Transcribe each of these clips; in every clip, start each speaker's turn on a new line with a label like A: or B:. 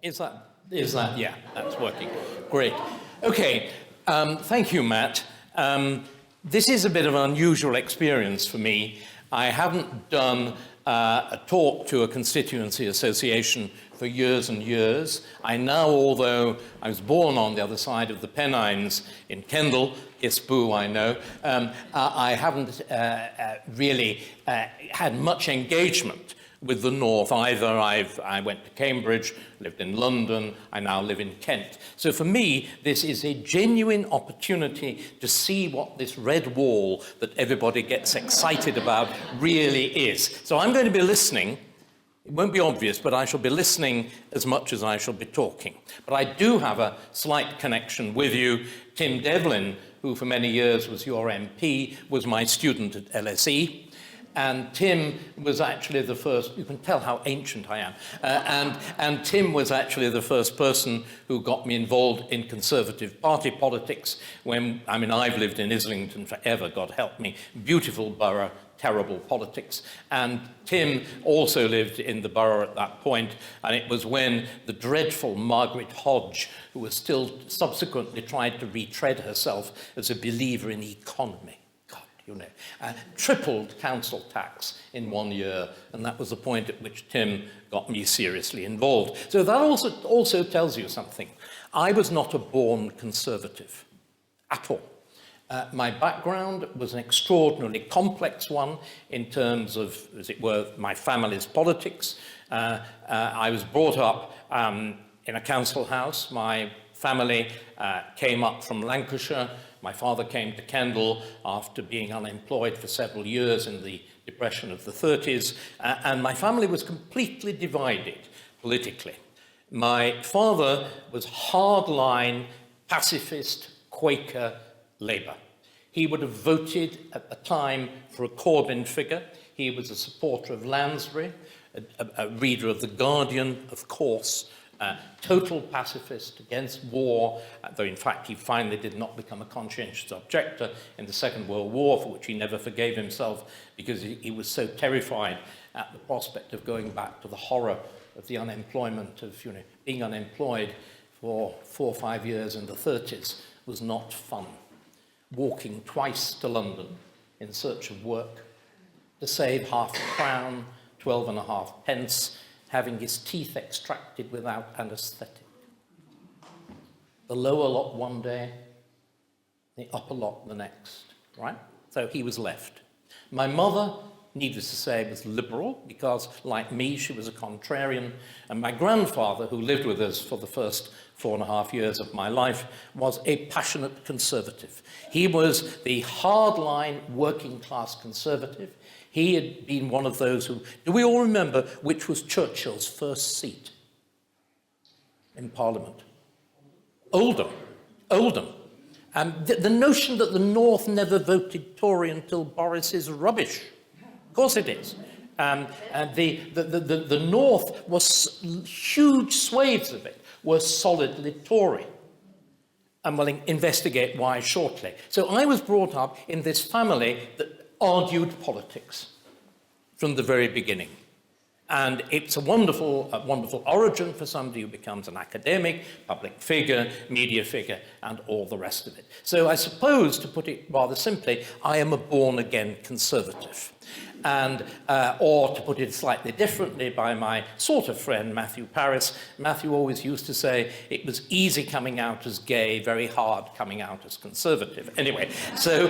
A: Yeah, that's working. Great. Okay, thank you, Matt. This is a bit of an unusual experience for me. I haven't done a talk to a constituency association for years and years. I now, although I was born on the other side of the Pennines in Kendal, Isboo, I know, I haven't really had much engagement with the North either. I went to Cambridge, lived in London, I now live in Kent. So for me, this is a genuine opportunity to see what this red wall that everybody gets excited about really is. So I'm going to be listening. It won't be obvious, but I shall be listening as much as I shall be talking. But I do have a slight connection with you. Tim Devlin, who for many years was your MP, was my student at LSE. And Tim was actually the first, you can tell how ancient I am, and Tim was actually the first person who got me involved in Conservative Party politics when, I've lived in Islington forever, God help me, beautiful borough, terrible politics. And Tim also lived in the borough at that point, and it was when the dreadful Margaret Hodge, who was still subsequently tried to retread herself as a believer in economy, tripled council tax in 1 year, and that was the point at which Tim got me seriously involved. So that also tells you something. I was not a born Conservative at all. My background was an extraordinarily complex one in terms of, as it were, my family's politics. I was brought up in a council house. My family came up from Lancashire. My father came to Kendal after being unemployed for several years in the Depression of the 30s, and my family was completely divided politically. My father was hardline, pacifist, Quaker Labour. He would have voted at the time for a Corbyn figure. He was a supporter of Lansbury, a reader of The Guardian, of course, total pacifist against war, though in fact he finally did not become a conscientious objector in the Second World War, for which he never forgave himself because he was so terrified at the prospect of going back to the horror of the unemployment, of being unemployed for 4 or 5 years in the 30s was not fun. Walking twice to London in search of work, to save half a crown, 12.5 pence, having his teeth extracted without anaesthetic. The lower lot one day, the upper lot the next, right? So he was left. My mother, needless to say, was liberal because, like me, she was a contrarian. And my grandfather, who lived with us for the first 4.5 years of my life, was a passionate conservative. He was the hardline working class conservative. He had been one of those who, do we all remember which was Churchill's first seat in Parliament? Oldham. The notion that the North never voted Tory until Boris is rubbish. Of course it is. And the North was, huge swathes of it were solidly Tory. And we'll investigate why shortly. So I was brought up in this family that argued politics from the very beginning. And it's a wonderful origin for somebody who becomes an academic, public figure, media figure, and all the rest of it. So I suppose, to put it rather simply, I am a born-again conservative. And, or to put it slightly differently by my sort of friend, Matthew Paris, Matthew always used to say it was easy coming out as gay, very hard coming out as conservative. Anyway, so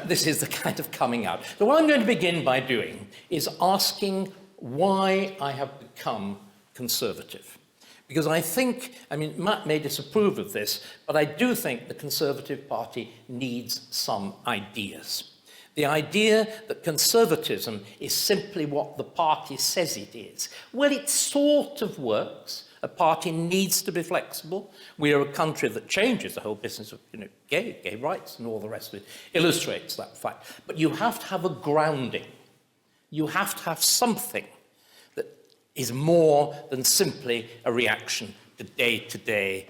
A: this is the kind of coming out. So what I'm going to begin by doing is asking why I have become conservative. Because I think, Matt may disapprove of this, but I do think the Conservative Party needs some ideas. The idea that conservatism is simply what the party says it is. Well, it sort of works. A party needs to be flexible. We are a country that changes. The whole business of gay rights and all the rest of it illustrates that fact. But you have to have a grounding. You have to have something that is more than simply a reaction to day-to-day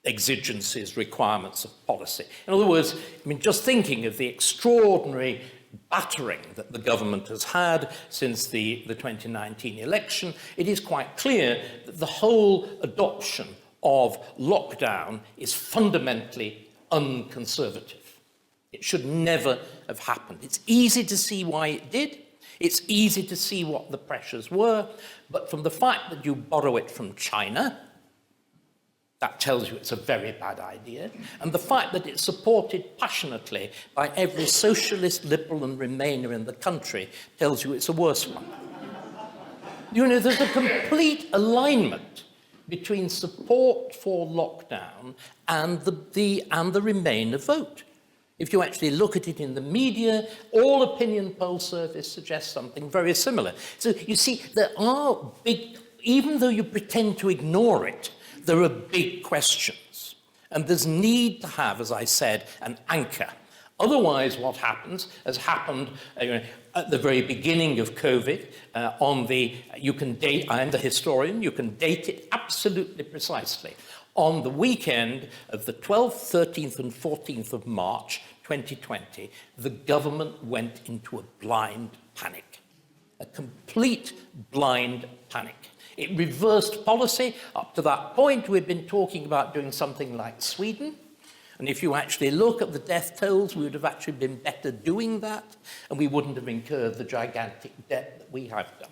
A: exigencies, requirements of policy. In other words, just thinking of the extraordinary battering that the government has had since the 2019 election, it is quite clear that the whole adoption of lockdown is fundamentally unconservative. It should never have happened. It's easy to see why it did. It's easy to see what the pressures were. But from the fact that you borrow it from China, that tells you it's a very bad idea. And the fact that it's supported passionately by every socialist, liberal and Remainer in the country tells you it's a worse one. You know, there's a complete alignment between support for lockdown and the Remainer vote. If you actually look at it in the media, all opinion poll surveys suggest something very similar. So you see, there are big, even though you pretend to ignore it, there are big questions. And there's need to have, as I said, an anchor. Otherwise, what happens, has happened at the very beginning of COVID, you can date, I am the historian, you can date it absolutely precisely. On the weekend of the 12th, 13th and 14th of March 2020, the government went into a blind panic, a complete blind panic. It reversed policy. Up to that point, we'd been talking about doing something like Sweden. And if you actually look at the death tolls, we would have actually been better doing that, and we wouldn't have incurred the gigantic debt that we have done.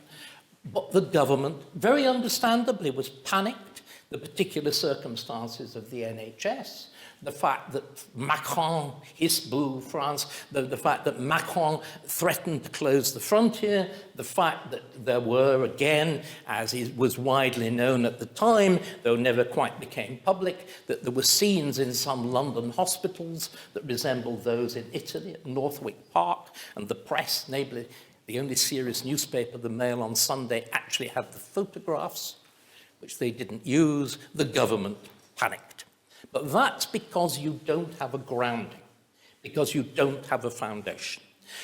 A: But the government, very understandably, was panicked. The particular circumstances of the NHS, the fact that Macron, Hizbou, France, the fact that Macron threatened to close the frontier, the fact that there were, again, as it was widely known at the time, though never quite became public, that there were scenes in some London hospitals that resembled those in Italy at Northwick Park, and the press, namely the only serious newspaper, the Mail on Sunday, actually had the photographs, which they didn't use. The government panicked. But that's because you don't have a grounding, because you don't have a foundation.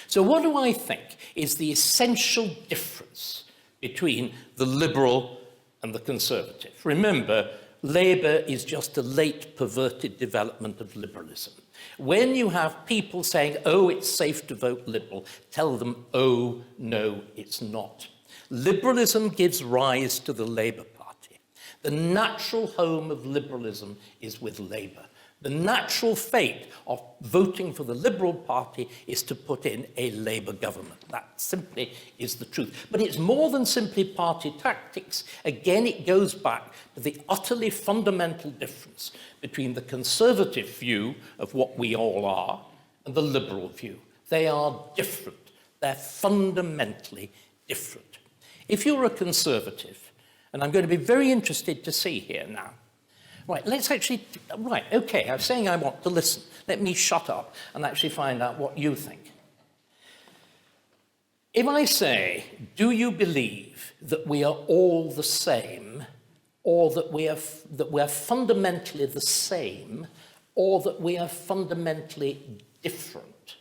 A: So what do I think is the essential difference between the liberal and the conservative? Remember, Labour is just a late perverted development of liberalism. When you have people saying, oh, it's safe to vote liberal, tell them, oh, no, it's not. Liberalism gives rise to the Labour Party. The natural home of liberalism is with Labour. The natural fate of voting for the Liberal Party is to put in a Labour government. That simply is the truth. But it's more than simply party tactics. Again, it goes back to the utterly fundamental difference between the conservative view of what we all are and the liberal view. They are different. They're fundamentally different. If you're a conservative, and I'm going to be very interested to see here now. Right, let's actually, right, okay, I'm saying I want to listen. Let me shut up and actually find out what you think. If I say, do you believe that we are all the same, or that we are fundamentally the same, or that we are fundamentally different?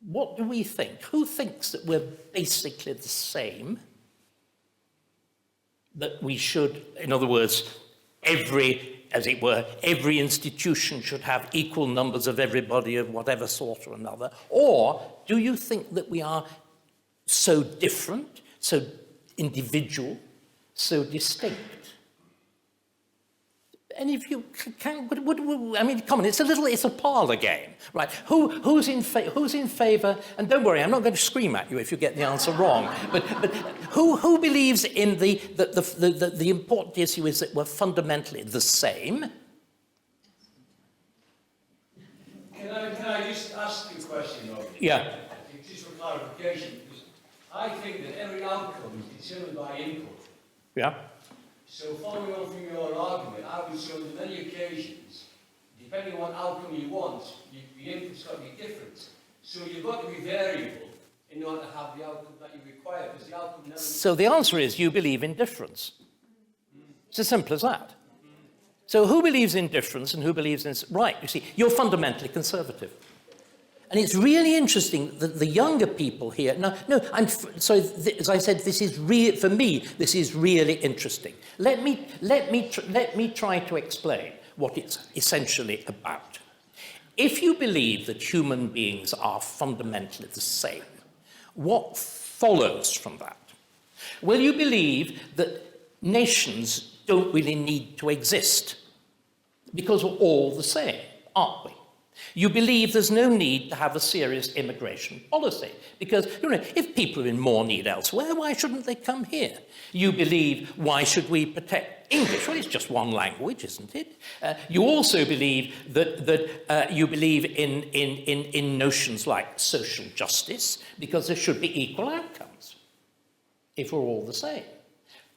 A: What do we think? Who thinks that we're basically the same? That we should, in other words, every institution should have equal numbers of everybody of whatever sort or another? Or do you think that we are so different, so individual, so distinct? And if you can, I mean, come on, it's a parlour game, right? Who's in favour? And don't worry, I'm not going to scream at you if you get the answer wrong. But who believes in the important issue is that we're fundamentally the same?
B: Can I just ask you a question, Robert?
A: Yeah.
B: Just for clarification, because I think that every outcome is determined by input.
A: Yeah.
B: So following on from your argument, I would show on many occasions, depending on what outcome you want, the input's got to be different. So you've got to be variable in order to have the outcome that you require, because the outcome never...
A: So the answer is you believe in difference. It's as simple as that. So who believes in difference and who believes in... Right, you see, you're fundamentally conservative. And it's really interesting that the younger people here... as I said, this is for me, this is really interesting. Let me try to explain what it's essentially about. if you believe that human beings are fundamentally the same, what follows from that? Well, you believe that nations don't really need to exist because we're all the same, aren't we? You believe there's no need to have a serious immigration policy because, if people are in more need elsewhere, why shouldn't they come here? You believe, why should we protect English? Well, it's just one language, isn't it? You also believe that you believe in notions like social justice because there should be equal outcomes if we're all the same.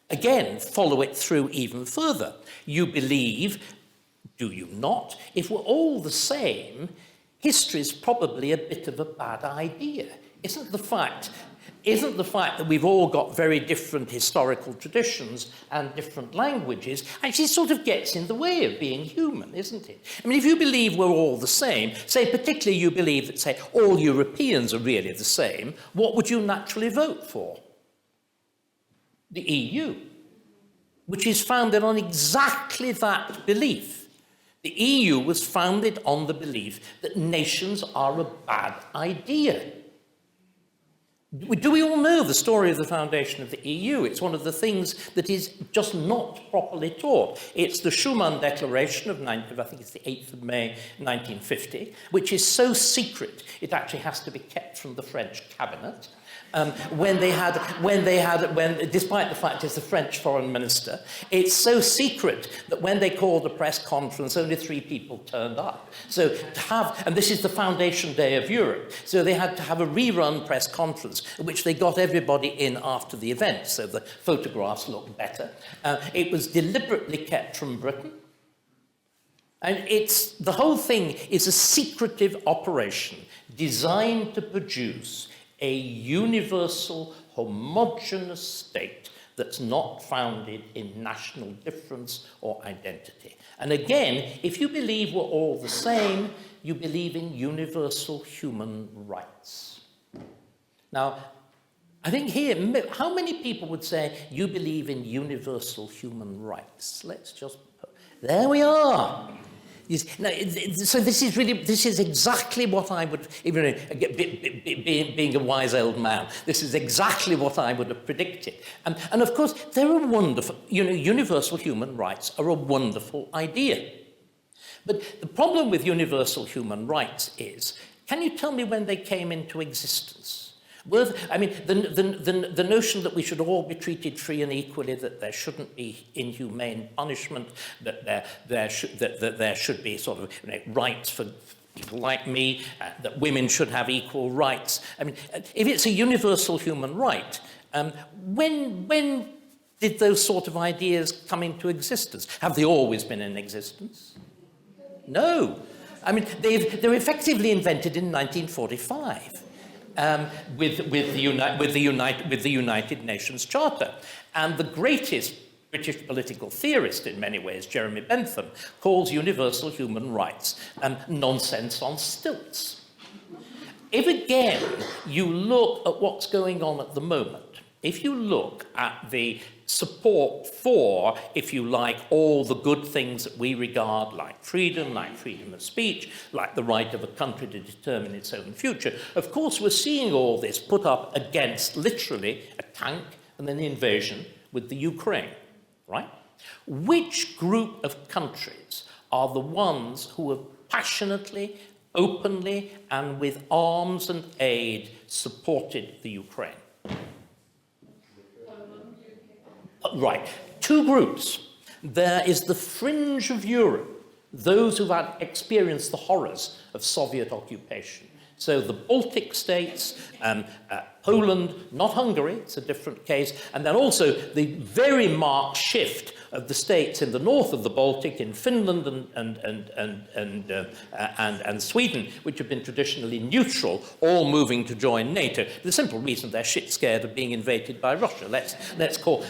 A: Again, follow it through even further. You believe, do you not, if we're all the same, history's probably a bit of a bad idea. Isn't the fact that we've all got very different historical traditions and different languages actually sort of gets in the way of being human, isn't it? I mean, if you believe we're all the same, say particularly you believe that, say, all Europeans are really the same, what would you naturally vote for? The EU, which is founded on exactly that belief. The EU was founded on the belief that nations are a bad idea. Do we all know the story of the foundation of the EU? It's one of the things that is just not properly taught. It's the Schuman Declaration of, I think it's the 8th of May 1950, which is so secret it actually has to be kept from the French cabinet. Despite the fact it's the French foreign minister, it's so secret that when they called a press conference, only 3 people turned up. So and this is the foundation day of Europe, so they had to have a rerun press conference in which they got everybody in after the event, so the photographs looked better. It was deliberately kept from Britain. And the whole thing is a secretive operation designed to produce a universal, homogeneous state that's not founded in national difference or identity. And again, if you believe we're all the same, you believe in universal human rights. Now, I think here, how many people would say you believe in universal human rights? Let's just, there we are. So this is exactly what I would, even being a wise old man, this is exactly what I would have predicted. And of course, they're a wonderful, universal human rights are a wonderful idea. But the problem with universal human rights is, can you tell me when they came into existence? I mean, the notion that we should all be treated free and equally, that there shouldn't be inhumane punishment, that there should be sort of rights for people like me, that women should have equal rights. I mean, if it's a universal human right, when did those sort of ideas come into existence? Have they always been in existence? No. I mean, they're effectively invented in 1945. With the United Nations Charter. And the greatest British political theorist in many ways, Jeremy Bentham, calls universal human rights nonsense on stilts. If again you look at what's going on at the moment, if you look at the support for, if you like, all the good things that we regard like freedom of speech, like the right of a country to determine its own future, of course we're seeing all this put up against literally a tank and an invasion with the Ukraine, right? Which group of countries are the ones who have passionately, openly, and with arms and aid supported the Ukraine? Right, 2 groups. There is the fringe of Europe, those who've had experienced the horrors of Soviet occupation. So the Baltic states, Poland, not Hungary, it's a different case, and then also the very marked shift of the states in the north of the Baltic, in Finland and Sweden, which have been traditionally neutral, all moving to join NATO. The simple reason they're shit scared of being invaded by Russia. Let's call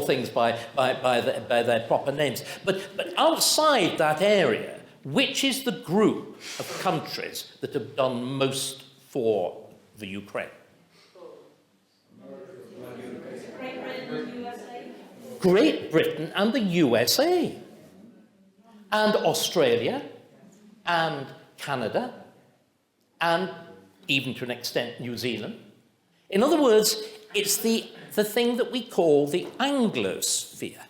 A: things by their proper names. But outside that area, which is the group of countries that have done most for the Ukraine? Great Britain and the USA. And Australia, and Canada, and even to an extent New Zealand. In other words, it's the thing that we call the Anglosphere.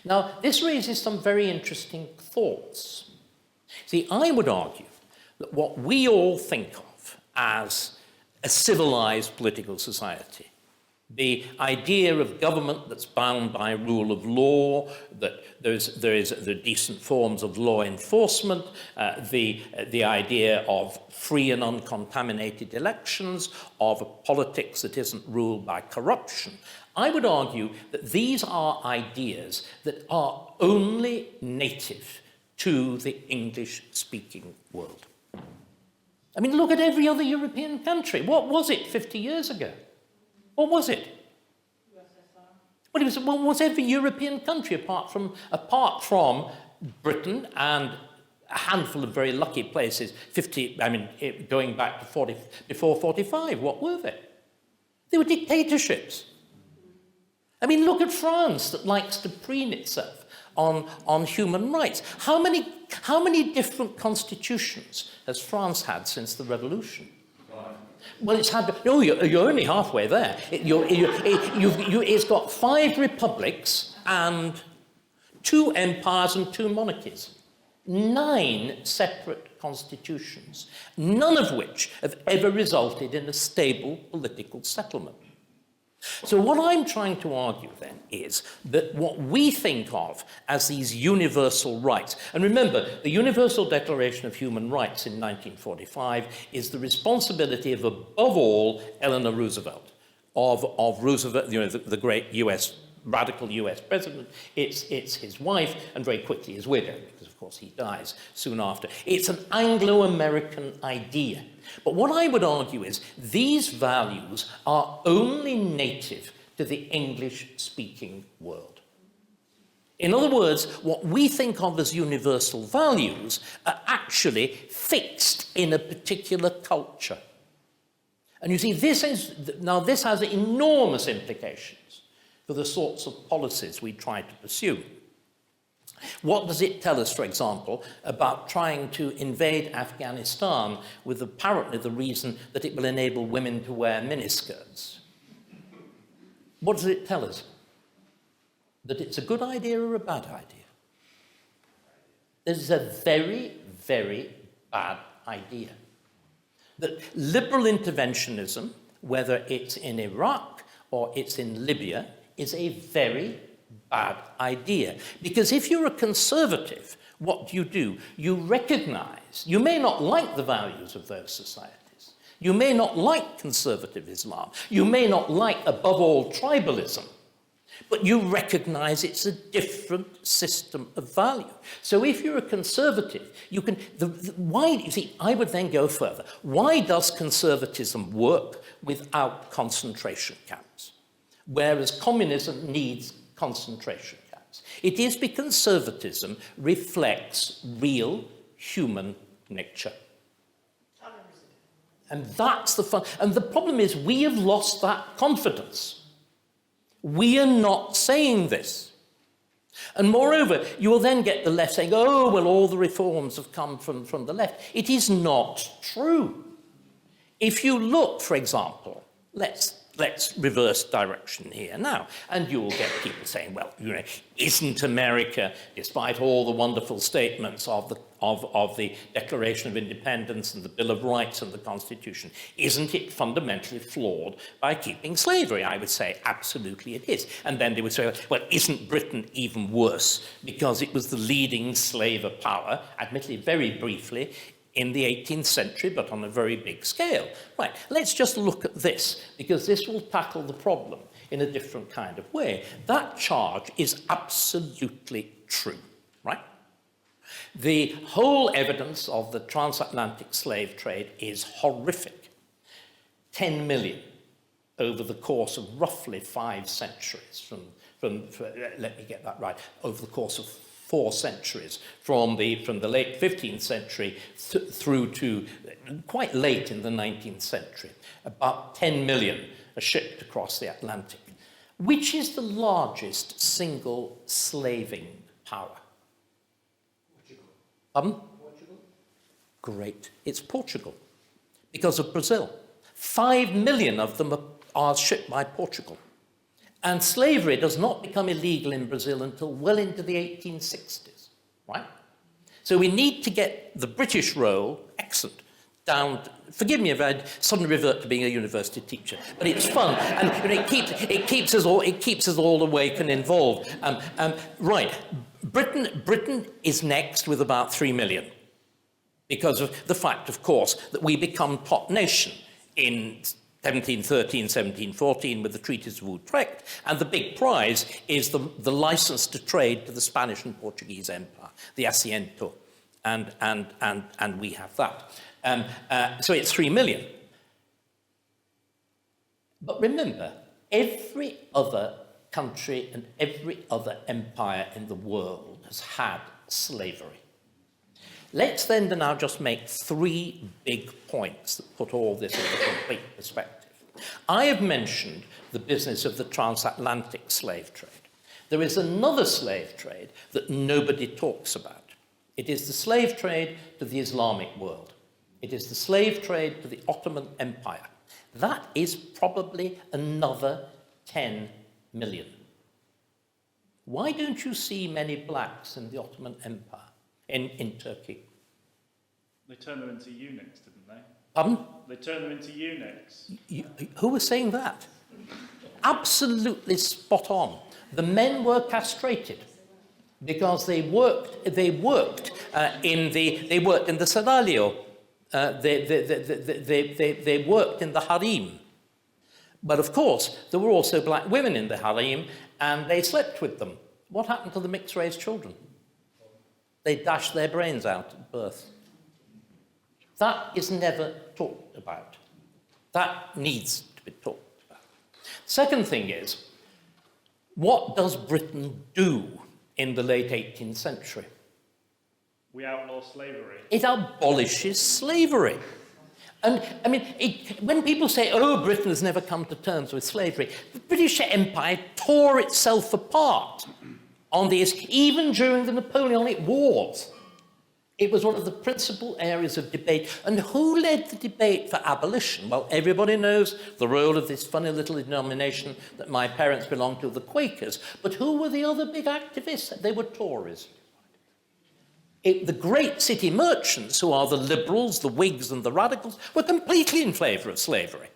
A: Now, this raises some very interesting thoughts. See, I would argue that what we all think of as a civilized political society, the idea of government that's bound by rule of law, that there is the decent forms of law enforcement, the idea of free and uncontaminated elections, of a politics that isn't ruled by corruption. I would argue that these are ideas that are only native to the English-speaking world. I mean, look at every other European country. What was it 50 years ago? What was it? USSR. What was every European country apart from Britain and a handful of very lucky places, going back to before 45, what were they? They were dictatorships. I mean, look at France that likes to preen itself on human rights. How many different constitutions has France had since the revolution? Well, it's had. No, you're only halfway there. It's got 5 republics and 2 empires and 2 monarchies. 9 separate constitutions, none of which have ever resulted in a stable political settlement. So what I'm trying to argue then is that what we think of as these universal rights, and remember, the Universal Declaration of Human Rights in 1945 is the responsibility of, above all, Eleanor Roosevelt, of Roosevelt, the great radical US president. It's his wife, and very quickly his widow, because of course he dies soon after. It's an Anglo-American idea. But what I would argue is these values are only native to the English-speaking world. In other words, what we think of as universal values are actually fixed in a particular culture. And you see, this has enormous implications for the sorts of policies we try to pursue. What does it tell us, for example, about trying to invade Afghanistan with apparently the reason that it will enable women to wear miniskirts? What does it tell us? That it's a good idea or a bad idea? This is a very, very bad idea. That liberal interventionism, whether it's in Iraq or it's in Libya, is a very bad idea. Because if you're a conservative, what do? You recognize, you may not like the values of those societies. You may not like conservative Islam. You may not like, above all, tribalism. But you recognize it's a different system of value. So if you're a conservative, you can, why, you see, I would then go further. Why does conservatism work without concentration camps? Whereas communism needs concentration camps. It is because conservatism reflects real human nature. And that's the fun. And the problem is we have lost that confidence. We are not saying this. And moreover, you will then get the left saying, oh, well, all the reforms have come from the left. It is not true. If you look, for example, let's reverse direction here now, and you will get people saying, well, isn't America, despite all the wonderful statements of the Declaration of Independence and the Bill of Rights and the Constitution, isn't it fundamentally flawed by keeping slavery? I would say absolutely it is. And then they would say, well, isn't Britain even worse because it was the leading slaver power, admittedly very briefly, in the 18th century, but on a very big scale. Right, let's just look at this, because this will tackle the problem in a different kind of way. That charge is absolutely true, right? The whole evidence of the transatlantic slave trade is horrific. 10 million over the course of roughly 5 centuries, let me get that right, over the course of 4 centuries, from the late 15th century through to quite late in the 19th century. About 10 million are shipped across the Atlantic. Which is the largest single slaving power?
B: Portugal.
A: Pardon?
B: Portugal.
A: Great. It's Portugal, because of Brazil. 5 million of them are shipped by Portugal. And slavery does not become illegal in Brazil until well into the 1860s, right? So we need to get the British role, excellent, down. Forgive me if I suddenly revert to being a university teacher, but it's fun, and it keeps us all awake and involved. Right, Britain is next with about 3 million, because of the fact, of course, that we become top nation in 1713, 1714 with the treaties of Utrecht, and the big prize is the license to trade to the Spanish and Portuguese Empire, the Asiento, and we have that. So it's 3 million. But remember, every other country and every other empire in the world has had slavery. Let's then now just make 3 big points that put all this into complete perspective. I have mentioned the business of the transatlantic slave trade. There is another slave trade that nobody talks about. It is the slave trade to the Islamic world. It is the slave trade to the Ottoman Empire. That is probably another 10 million. Why don't you see many blacks in the Ottoman Empire? In Turkey.
C: They turned them into eunuchs, didn't they?
A: Pardon?
C: They turned them into eunuchs.
A: Who was saying that? Absolutely spot on. The men were castrated because they worked in the seraglio. They worked in the harem. But of course, there were also black women in the harem, and they slept with them. What happened to the mixed-race children? They dashed their brains out at birth. That is never talked about. That needs to be talked about. Second thing is, what does Britain do in the late 18th century?
C: We outlaw slavery.
A: It abolishes slavery. And, I mean, when people say, oh, Britain has never come to terms with slavery, the British Empire tore itself apart on this, even during the Napoleonic Wars. It was one of the principal areas of debate. And who led the debate for abolition? Well, everybody knows the role of this funny little denomination that my parents belonged to, the Quakers. But who were the other big activists? They were Tories. The great city merchants, who are the liberals, the Whigs and the radicals, were completely in favour of slavery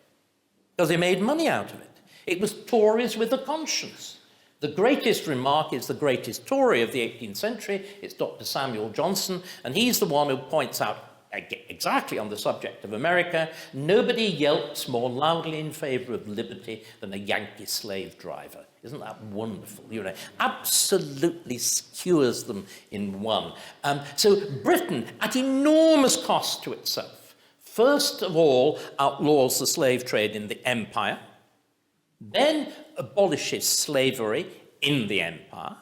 A: because they made money out of it. It was Tories with a conscience. The greatest remark is the greatest Tory of the 18th century. It's Dr. Samuel Johnson, and he's the one who points out exactly on the subject of America, nobody yelps more loudly in favour of liberty than a Yankee slave driver. Isn't that wonderful? You know, absolutely skewers them in one. So Britain, at enormous cost to itself, first of all outlaws the slave trade in the empire, then abolishes slavery in the empire,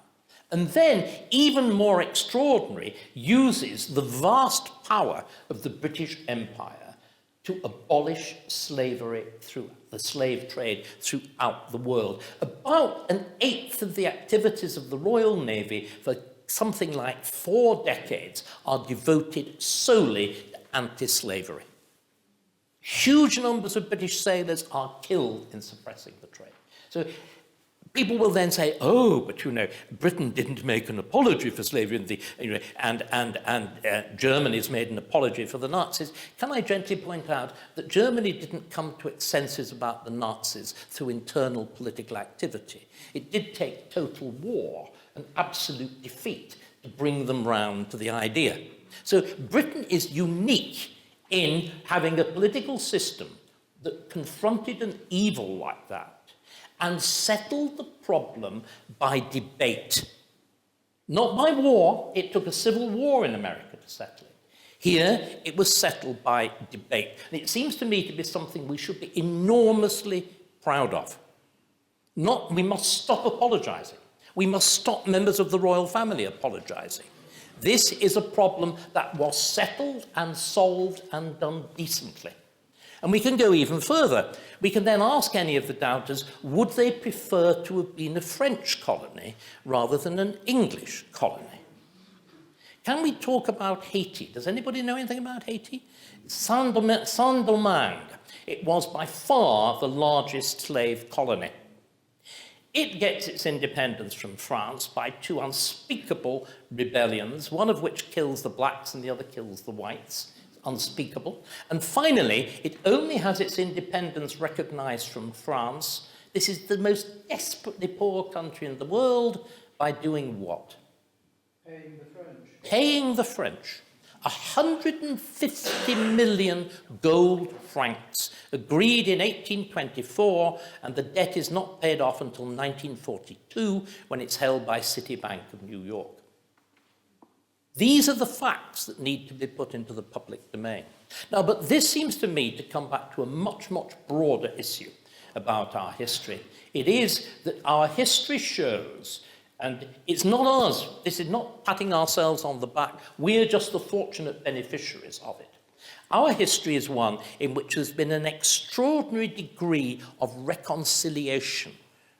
A: and then, even more extraordinary, uses the vast power of the British Empire to abolish slavery through the slave trade throughout the world. About 1/8 of the activities of the Royal Navy for something like 4 decades are devoted solely to anti-slavery. Huge numbers of British sailors are killed in suppressing the trade. So people will then say, oh, but you know, Britain didn't make an apology for slavery, and Germany's made an apology for the Nazis. Can I gently point out that Germany didn't come to its senses about the Nazis through internal political activity. It did take total war and absolute defeat to bring them round to the idea. So Britain is unique in having a political system that confronted an evil like that and settled the problem by debate. Not by war. It took a civil war in America to settle it. Here, it was settled by debate. And it seems to me to be something we should be enormously proud of. We must stop apologising. We must stop members of the royal family apologising. This is a problem that was settled and solved and done decently. And we can go even further. We can then ask any of the doubters, would they prefer to have been a French colony rather than an English colony? Can we talk about Haiti? Does anybody know anything about Haiti? Saint-Domingue. It was by far the largest slave colony. It gets its independence from France by two unspeakable rebellions, one of which kills the blacks and the other kills the whites. It's unspeakable. And finally, it only has its independence recognized from France. This is the most desperately poor country in the world by doing what?
D: Paying the French.
A: Paying the French 150 million gold francs, agreed in 1824, and the debt is not paid off until 1942, when it's held by Citibank of New York. These are the facts that need to be put into the public domain. Now, but this seems to me to come back to a much, much broader issue about our history. It is that our history shows, and it's not us, this is not patting ourselves on the back, we're just the fortunate beneficiaries of it. Our history is one in which there's been an extraordinary degree of reconciliation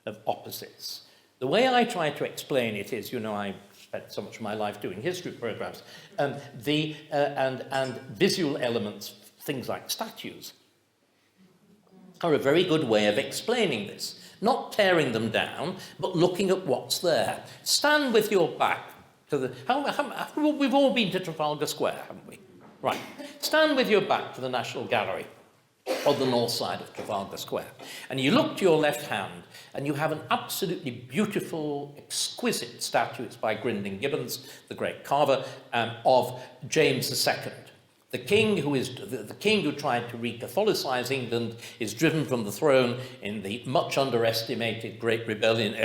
A: of opposites. The way I try to explain it is, I spent so much of my life doing history programs, and visual elements, things like statues, are a very good way of explaining this. Not tearing them down, but looking at what's there. Stand with your back to the... we've all been to Trafalgar Square, haven't we? Right. Stand with your back to the National Gallery on the north side of Trafalgar Square. And you look to your left hand, and you have an absolutely beautiful, exquisite statue. It's by Grindon Gibbons, the great carver, of James II. The king who tried to re-Catholicize England is driven from the throne in the much underestimated Great Rebellion,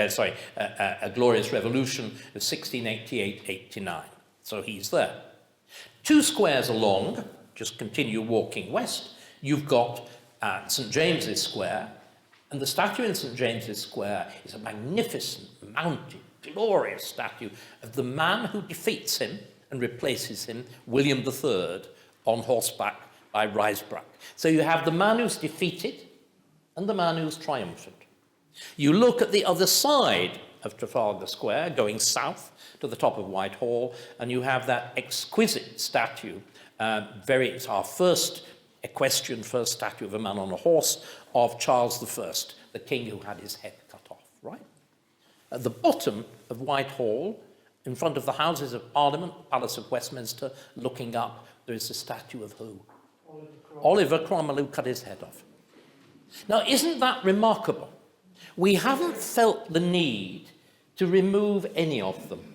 A: a Glorious Revolution of 1688-89. So he's there. 2 squares along, just continue walking west, you've got St. James's Square, and the statue in St. James's Square is a magnificent, mounted, glorious statue of the man who defeats him and replaces him, William III, on horseback by Risebrook. So you have the man who's defeated and the man who's triumphant. You look at the other side of Trafalgar Square, going south to the top of Whitehall, and you have that exquisite statue, it's our first equestrian, first statue of a man on a horse, of Charles I, the king who had his head cut off, right? At the bottom of Whitehall, in front of the Houses of Parliament, Palace of Westminster, looking up, there is a statue of who? Oliver Cromwell, who cut his head off. Now, isn't that remarkable? We haven't felt the need to remove any of them.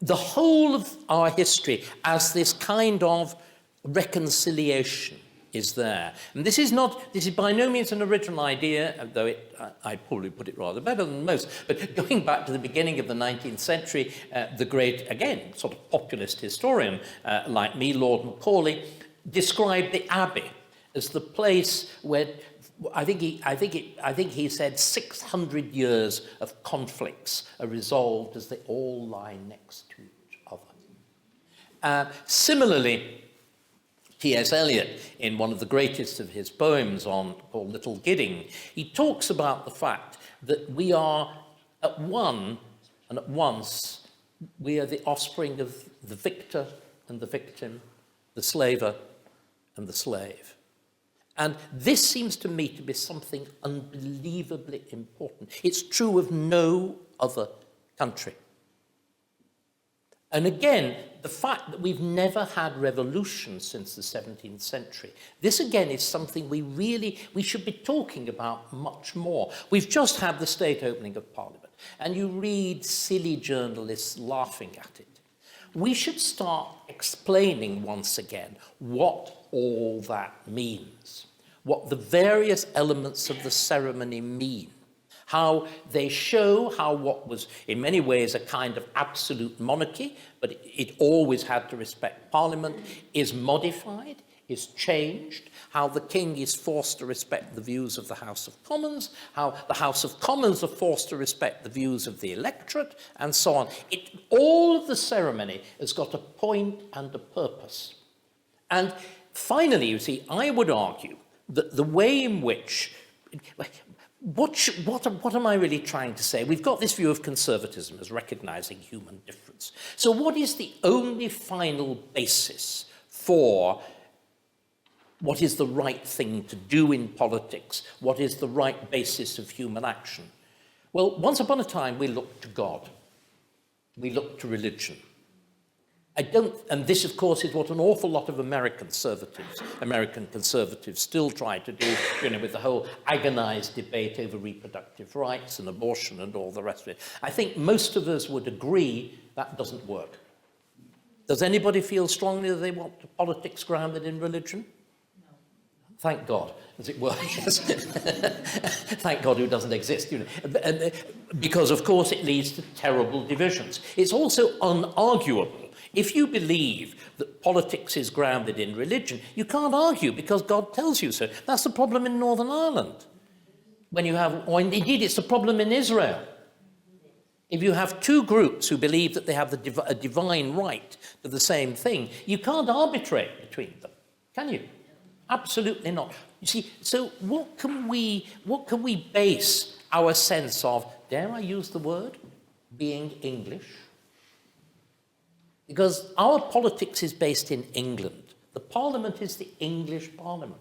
A: The whole of our history as this kind of reconciliation is there. And this is by no means an original idea, though I'd probably put it rather better than most. But going back to the beginning of the 19th century, the great, again, sort of populist historian like me, Lord Macaulay, described the Abbey as the place where I think he said 600 years of conflicts are resolved as they all lie next to each other. Similarly, T.S. Eliot, in one of the greatest of his poems called Little Gidding, he talks about the fact that we are at one and at once, we are the offspring of the victor and the victim, the slaver and the slave. And this seems to me to be something unbelievably important. It's true of no other country. And again, the fact that we've never had revolution since the 17th century, this again is something we should be talking about much more. We've just had the state opening of Parliament, and you read silly journalists laughing at it. We should start explaining once again what all that means, what the various elements of the ceremony mean, how they show how what was in many ways a kind of absolute monarchy, but it always had to respect Parliament, is modified, is changed, how the king is forced to respect the views of the House of Commons, how the House of Commons are forced to respect the views of the electorate, and so on. All of the ceremony has got a point and a purpose. And finally, you see, I would argue that the way in which what am I really trying to say? We've got this view of conservatism as recognizing human difference. So what is the only final basis for what is the right thing to do in politics? What is the right basis of human action? Well, once upon a time, we looked to God. We looked to religion. And this, of course, is what an awful lot of American conservatives still try to do, with the whole agonized debate over reproductive rights and abortion and all the rest of it. I think most of us would agree that doesn't work. Does anybody feel strongly that they want politics grounded in religion? No. Thank God, as it were. Thank God who doesn't exist, because, of course, it leads to terrible divisions. It's also unarguable. If you believe that politics is grounded in religion, you can't argue because God tells you so. That's the problem in Northern Ireland. When you have, or indeed it's the problem in Israel. If you have two groups who believe that they have a divine right to the same thing, you can't arbitrate between them, can you? Absolutely not. You see, so what can we base our sense of, dare I use the word, being English? Because our politics is based in England. The Parliament is the English Parliament.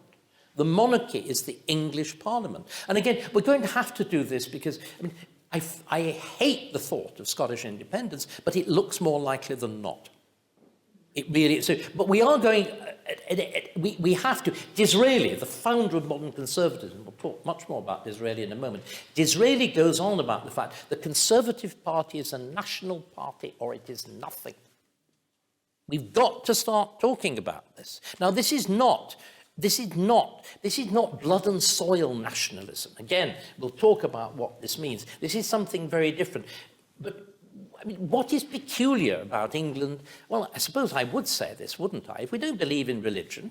A: The monarchy is the English Parliament. And again, we're going to have to do this because, I hate the thought of Scottish independence, but it looks more likely than not. It really is. So, but we are going, we have to. Disraeli, the founder of modern conservatism, we'll talk much more about Disraeli in a moment. Disraeli goes on about the fact the Conservative Party is a national party or it is nothing. We've got to start talking about this. Now, this is not blood and soil nationalism. Again, we'll talk about what this means. This is something very different. But what is peculiar about England? Well, I suppose I would say this, wouldn't I? If we don't believe in religion,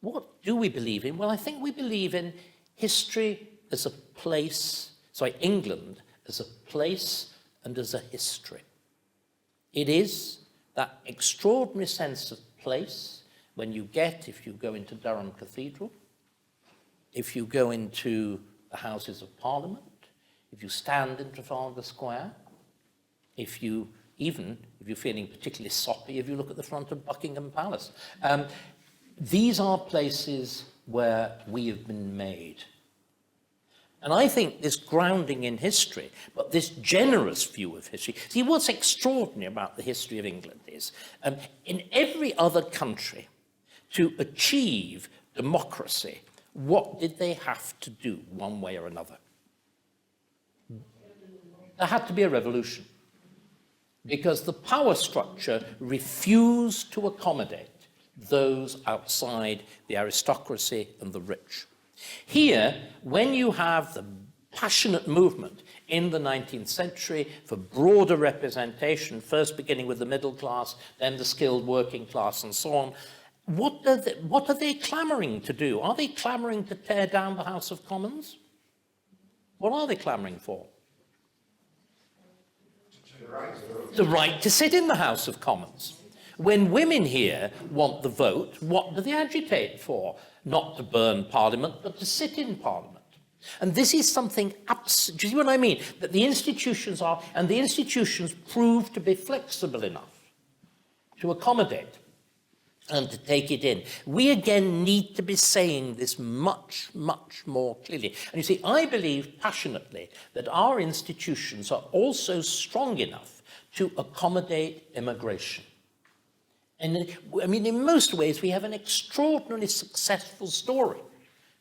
A: what do we believe in? Well, I think we believe in history as a place, England as a place and as a history. It is that extraordinary sense of place when you get, if you go into Durham Cathedral, if you go into the Houses of Parliament, if you stand in Trafalgar Square, if you're feeling particularly soppy, if you look at the front of Buckingham Palace. These are places where we have been made. And I think this grounding in history, but this generous view of history, see, what's extraordinary about the history of England is, in every other country, to achieve democracy, what did they have to do one way or another? There had to be a revolution, because the power structure refused to accommodate those outside the aristocracy and the rich. Here, when you have the passionate movement in the 19th century for broader representation, first beginning with the middle class, then the skilled working class, and so on, what are they clamouring to do? Are they clamouring to tear down the House of Commons? What are they clamouring for? The right to sit in the House of Commons. When women here want the vote, what do they agitate for? Not to burn Parliament, but to sit in Parliament. And this is something do you see what I mean? That the institutions are, and the institutions prove to be flexible enough to accommodate and to take it in. We again need to be saying this much, much more clearly. And you see, I believe passionately that our institutions are also strong enough to accommodate immigration. And in most ways, we have an extraordinarily successful story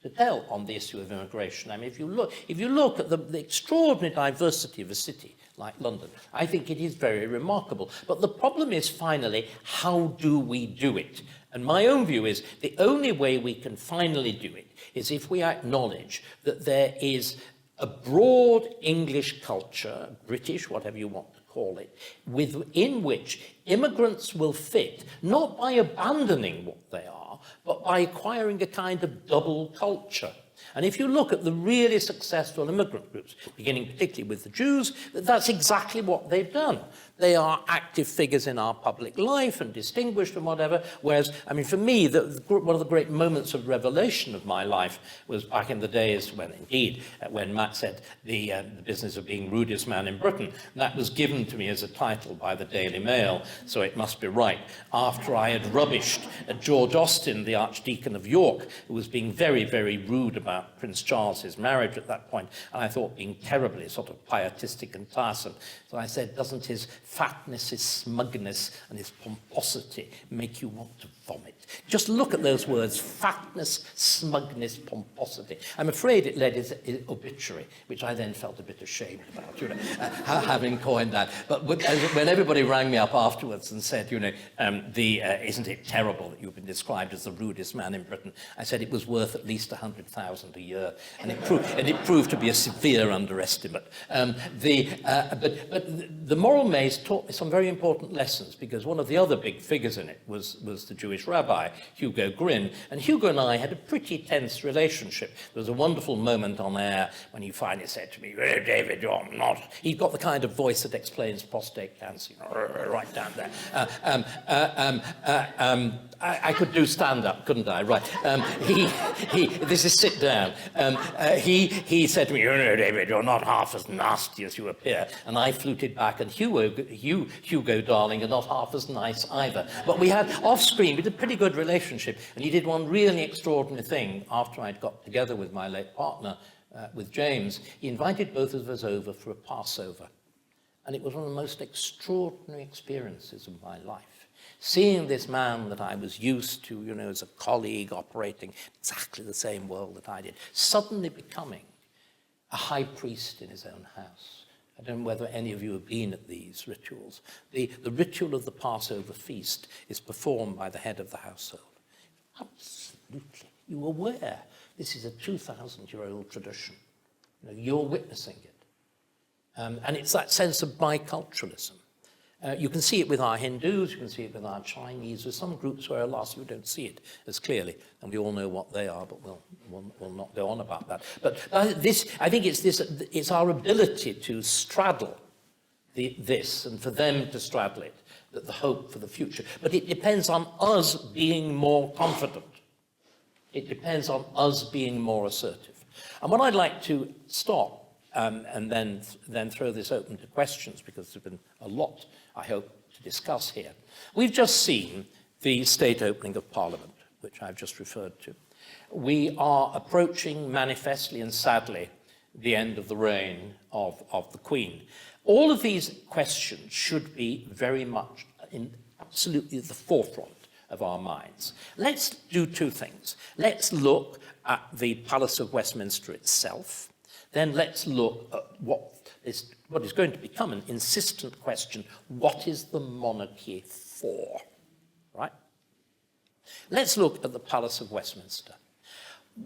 A: to tell on the issue of immigration. If you look at the extraordinary diversity of a city like London, I think it is very remarkable. But the problem is, finally, how do we do it? And my own view is the only way we can finally do it is if we acknowledge that there is a broad English culture, British, whatever you want to call it, within which immigrants will fit, not by abandoning what they are, but by acquiring a kind of double culture. And if you look at the really successful immigrant groups, beginning particularly with the Jews, that's exactly what they've done. They are active figures in our public life and distinguished and whatever, whereas, I mean, for me, one of the great moments of revelation of my life was back in the days when, indeed, when Matt said the business of being rudest man in Britain. That was given to me as a title by the Daily Mail, so it must be right, after I had rubbished George Austin, the Archdeacon of York, who was being very, very rude about Prince Charles's marriage at that point, and I thought being terribly sort of pietistic and tiresome. So I said, doesn't his fatness, his smugness, and his pomposity make you want to vomit? Just look at those words, fatness, smugness, pomposity. I'm afraid it led his obituary, which I then felt a bit ashamed about, having coined that. But when everybody rang me up afterwards and said, isn't it terrible that you've been described as the rudest man in Britain? I said it was worth at least 100,000 a year, and it proved to be a severe underestimate. But the Moral Maze taught me some very important lessons, because one of the other big figures in it was the Jewish rabbi, Hugo Gryn, and Hugo and I had a pretty tense relationship. There was a wonderful moment on air when he finally said to me, David, you're not... He'd got the kind of voice that explains prostate cancer, right down there. I could do stand-up, couldn't I? Right. This is sit down. He said to me, David, you're not half as nasty as you appear. And I fluted back, and Hugo, darling, are not half as nice either. But we had, off-screen, we had a pretty good relationship. And he did one really extraordinary thing after I'd got together with my late partner, with James. He invited both of us over for a Passover. And it was one of the most extraordinary experiences of my life. Seeing this man that I was used to, as a colleague operating exactly the same world that I did, suddenly becoming a high priest in his own house. I don't know whether any of you have been at these rituals. The ritual of the Passover feast is performed by the head of the household. Absolutely. You're aware this is a 2,000-year-old tradition. You're witnessing it. And it's that sense of biculturalism. You can see it with our Hindus, you can see it with our Chinese. There's some groups where, alas, you don't see it as clearly, and we all know what they are, but we'll not go on about that. But I think it's our ability to straddle this, and for them to straddle it, that the hope for the future. But it depends on us being more confident. It depends on us being more assertive. And what I'd like to stop, and then throw this open to questions, because there's been a lot, I hope, to discuss here. We've just seen the state opening of Parliament, which I've just referred to. We are approaching, manifestly and sadly, the end of the reign of the Queen. All of these questions should be very much in absolutely the forefront of our minds. Let's do two things. Let's look at the Palace of Westminster itself. Then let's look at what is going to become an insistent question: what is the monarchy for? Right? Let's look at the Palace of Westminster.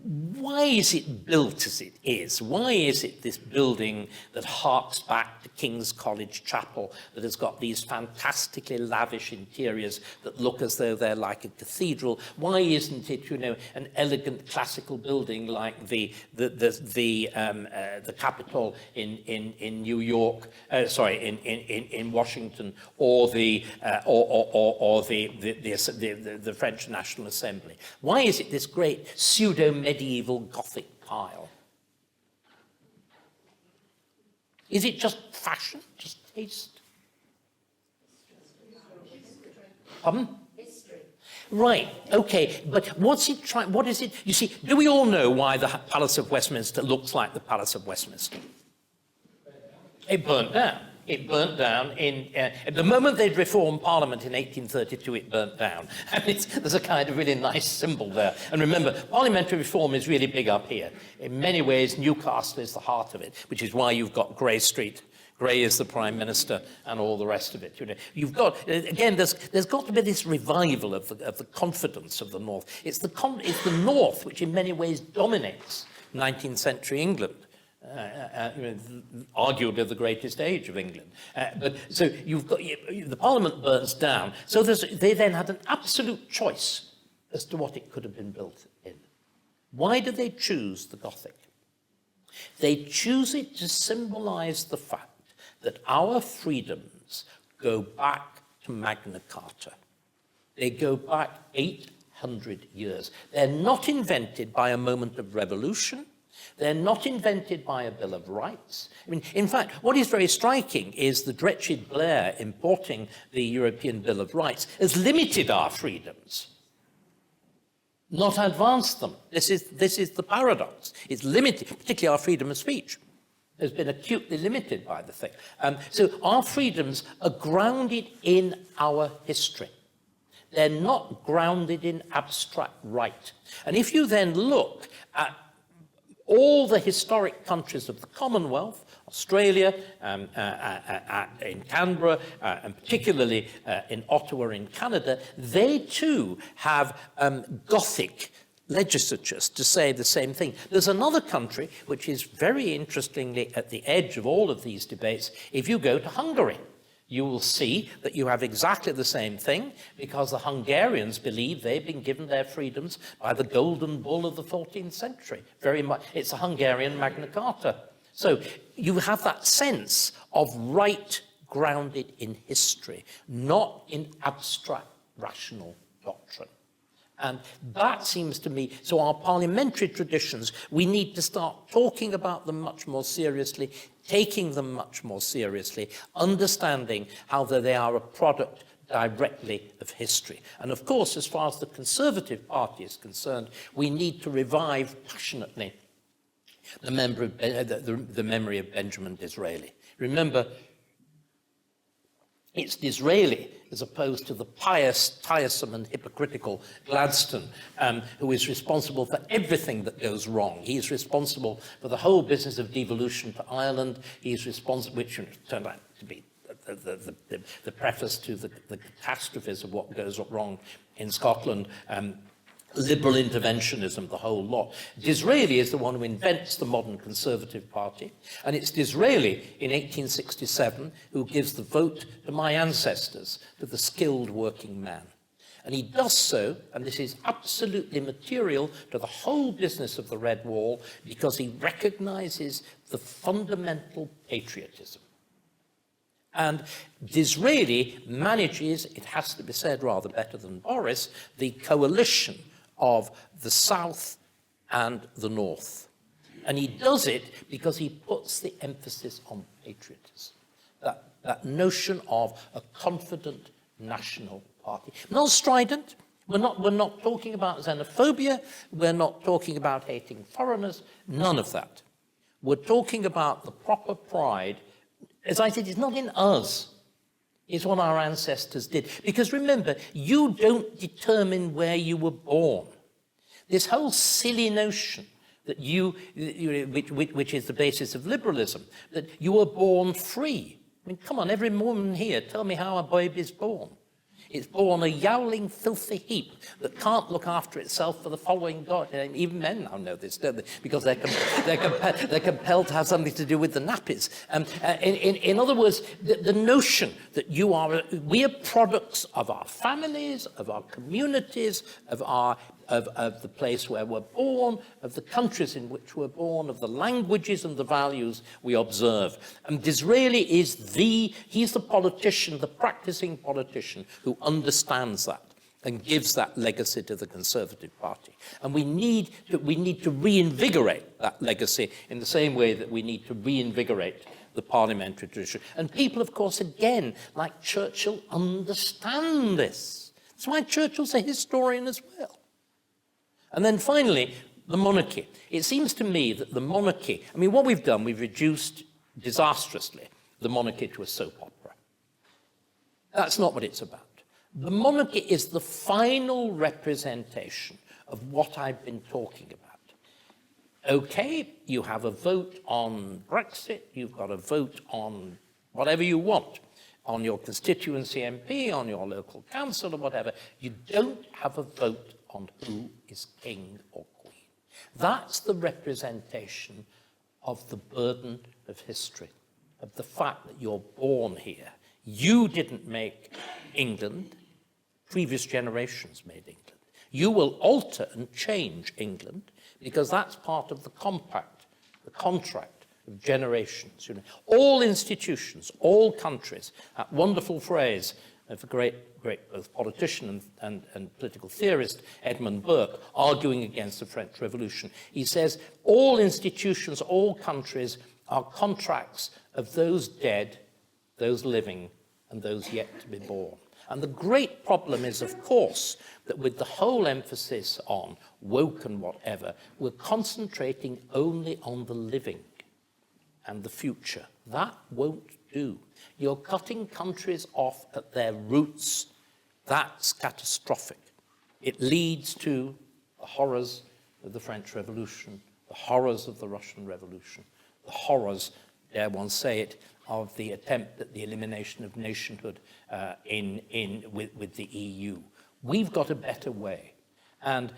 A: Why is it built as it is? Why is it this building that harks back to King's College Chapel, that has got these fantastically lavish interiors that look as though they're like a cathedral? Why isn't it, an elegant classical building like the Capitol in New York? In Washington, or the French National Assembly? Why is it this great pseudo-medieval Gothic pile? Is it just fashion, just taste? Pardon? History. Right, okay, but what is it, you see, do we all know why the Palace of Westminster looks like the Palace of Westminster? It burnt down. It burnt down at the moment they'd reformed Parliament in 1832, it burnt down. And there's a kind of really nice symbol there. And remember, parliamentary reform is really big up here. In many ways, Newcastle is the heart of it, which is why you've got Grey Street. Grey is the Prime Minister and all the rest of it. You've got, again, there's got to be this revival of the confidence of the North. It's the North which in many ways dominates 19th century England. Arguably the greatest age of England. But so you've got the Parliament burns down. So they then had an absolute choice as to what it could have been built in. Why do they choose the Gothic? They choose it to symbolize the fact that our freedoms go back to Magna Carta. They go back 800 years. They're not invented by a moment of revolution. They're not invented by a Bill of Rights. I mean, in fact, what is very striking is that wretched Blair importing the European Bill of Rights has limited our freedoms, not advanced them. This is the paradox. It's limited, particularly our freedom of speech has been acutely limited by the thing. So our freedoms are grounded in our history. They're not grounded in abstract right. And if you then look at all the historic countries of the Commonwealth, Australia, in Canberra, and particularly in Ottawa in Canada, they too have Gothic legislatures to say the same thing. There's another country which is very interestingly at the edge of all of these debates. If you go to Hungary, you will see that you have exactly the same thing, because the Hungarians believe they've been given their freedoms by the Golden Bull of the 14th century. Very much, it's a Hungarian Magna Carta. So you have that sense of right grounded in history, not in abstract rational doctrine. And that seems to me, so our parliamentary traditions, we need to start talking about them much more seriously, taking them much more seriously, understanding how they are a product directly of history. And of course, as far as the Conservative Party is concerned, we need to revive passionately the memory of Benjamin Disraeli. Remember, it's Disraeli, as opposed to the pious, tiresome, and hypocritical Gladstone, who is responsible for everything that goes wrong. He's responsible for the whole business of devolution to Ireland. He's responsible, which turned out to be the preface to the catastrophes of what goes wrong in Scotland. Liberal interventionism, the whole lot. Disraeli is the one who invents the modern Conservative Party, and it's Disraeli in 1867 who gives the vote to my ancestors, to the skilled working man. And he does so, and this is absolutely material to the whole business of the Red Wall, because he recognizes the fundamental patriotism. And Disraeli manages, it has to be said rather better than Boris, the coalition of the South and the North. And he does it because he puts the emphasis on patriotism, that notion of a confident national party. Not strident. We're not talking about xenophobia. We're not talking about hating foreigners. None of that. We're talking about the proper pride. As I said, it's not in us. It's what our ancestors did. Because remember, you don't determine where you were born. This whole silly notion that which is the basis of liberalism, that you were born free. I mean, come on, every woman here, tell me how a baby's born. It's born a yowling, filthy heap that can't look after itself for the following God. And even men now know this, don't they? Because they're compelled to have something to do with the nappies. In other words, the notion that we are products of our families, of our communities, of the place where we're born, of the countries in which we're born, of the languages and the values we observe. And Disraeli is he's the politician, the practicing politician who understands that and gives that legacy to the Conservative Party. And we need to reinvigorate that legacy in the same way that we need to reinvigorate the parliamentary tradition. And people, of course, again, like Churchill, understand this. That's why Churchill's a historian as well. And then finally, the monarchy. It seems to me that the monarchy, I mean, what we've done, we've reduced disastrously the monarchy to a soap opera. That's not what it's about. The monarchy is the final representation of what I've been talking about. Okay, you have a vote on Brexit, you've got a vote on whatever you want, on your constituency MP, on your local council or whatever. You don't have a vote on who is king or queen. That's the representation of the burden of history, of the fact that you're born here. You didn't make England, previous generations made England. You will alter and change England because that's part of the compact, the contract of generations. You know, all institutions, all countries, that wonderful phrase of a great both politician and political theorist, Edmund Burke, arguing against the French Revolution. He says, all institutions, all countries are contracts of those dead, those living, and those yet to be born. And the great problem is, of course, that with the whole emphasis on woke and whatever, we're concentrating only on the living and the future. That won't do. You're cutting countries off at their roots. That's catastrophic. It leads to the horrors of the French Revolution, the horrors of the Russian Revolution, the horrors, dare one say it, of the attempt at the elimination of nationhood with the EU. We've got a better way. And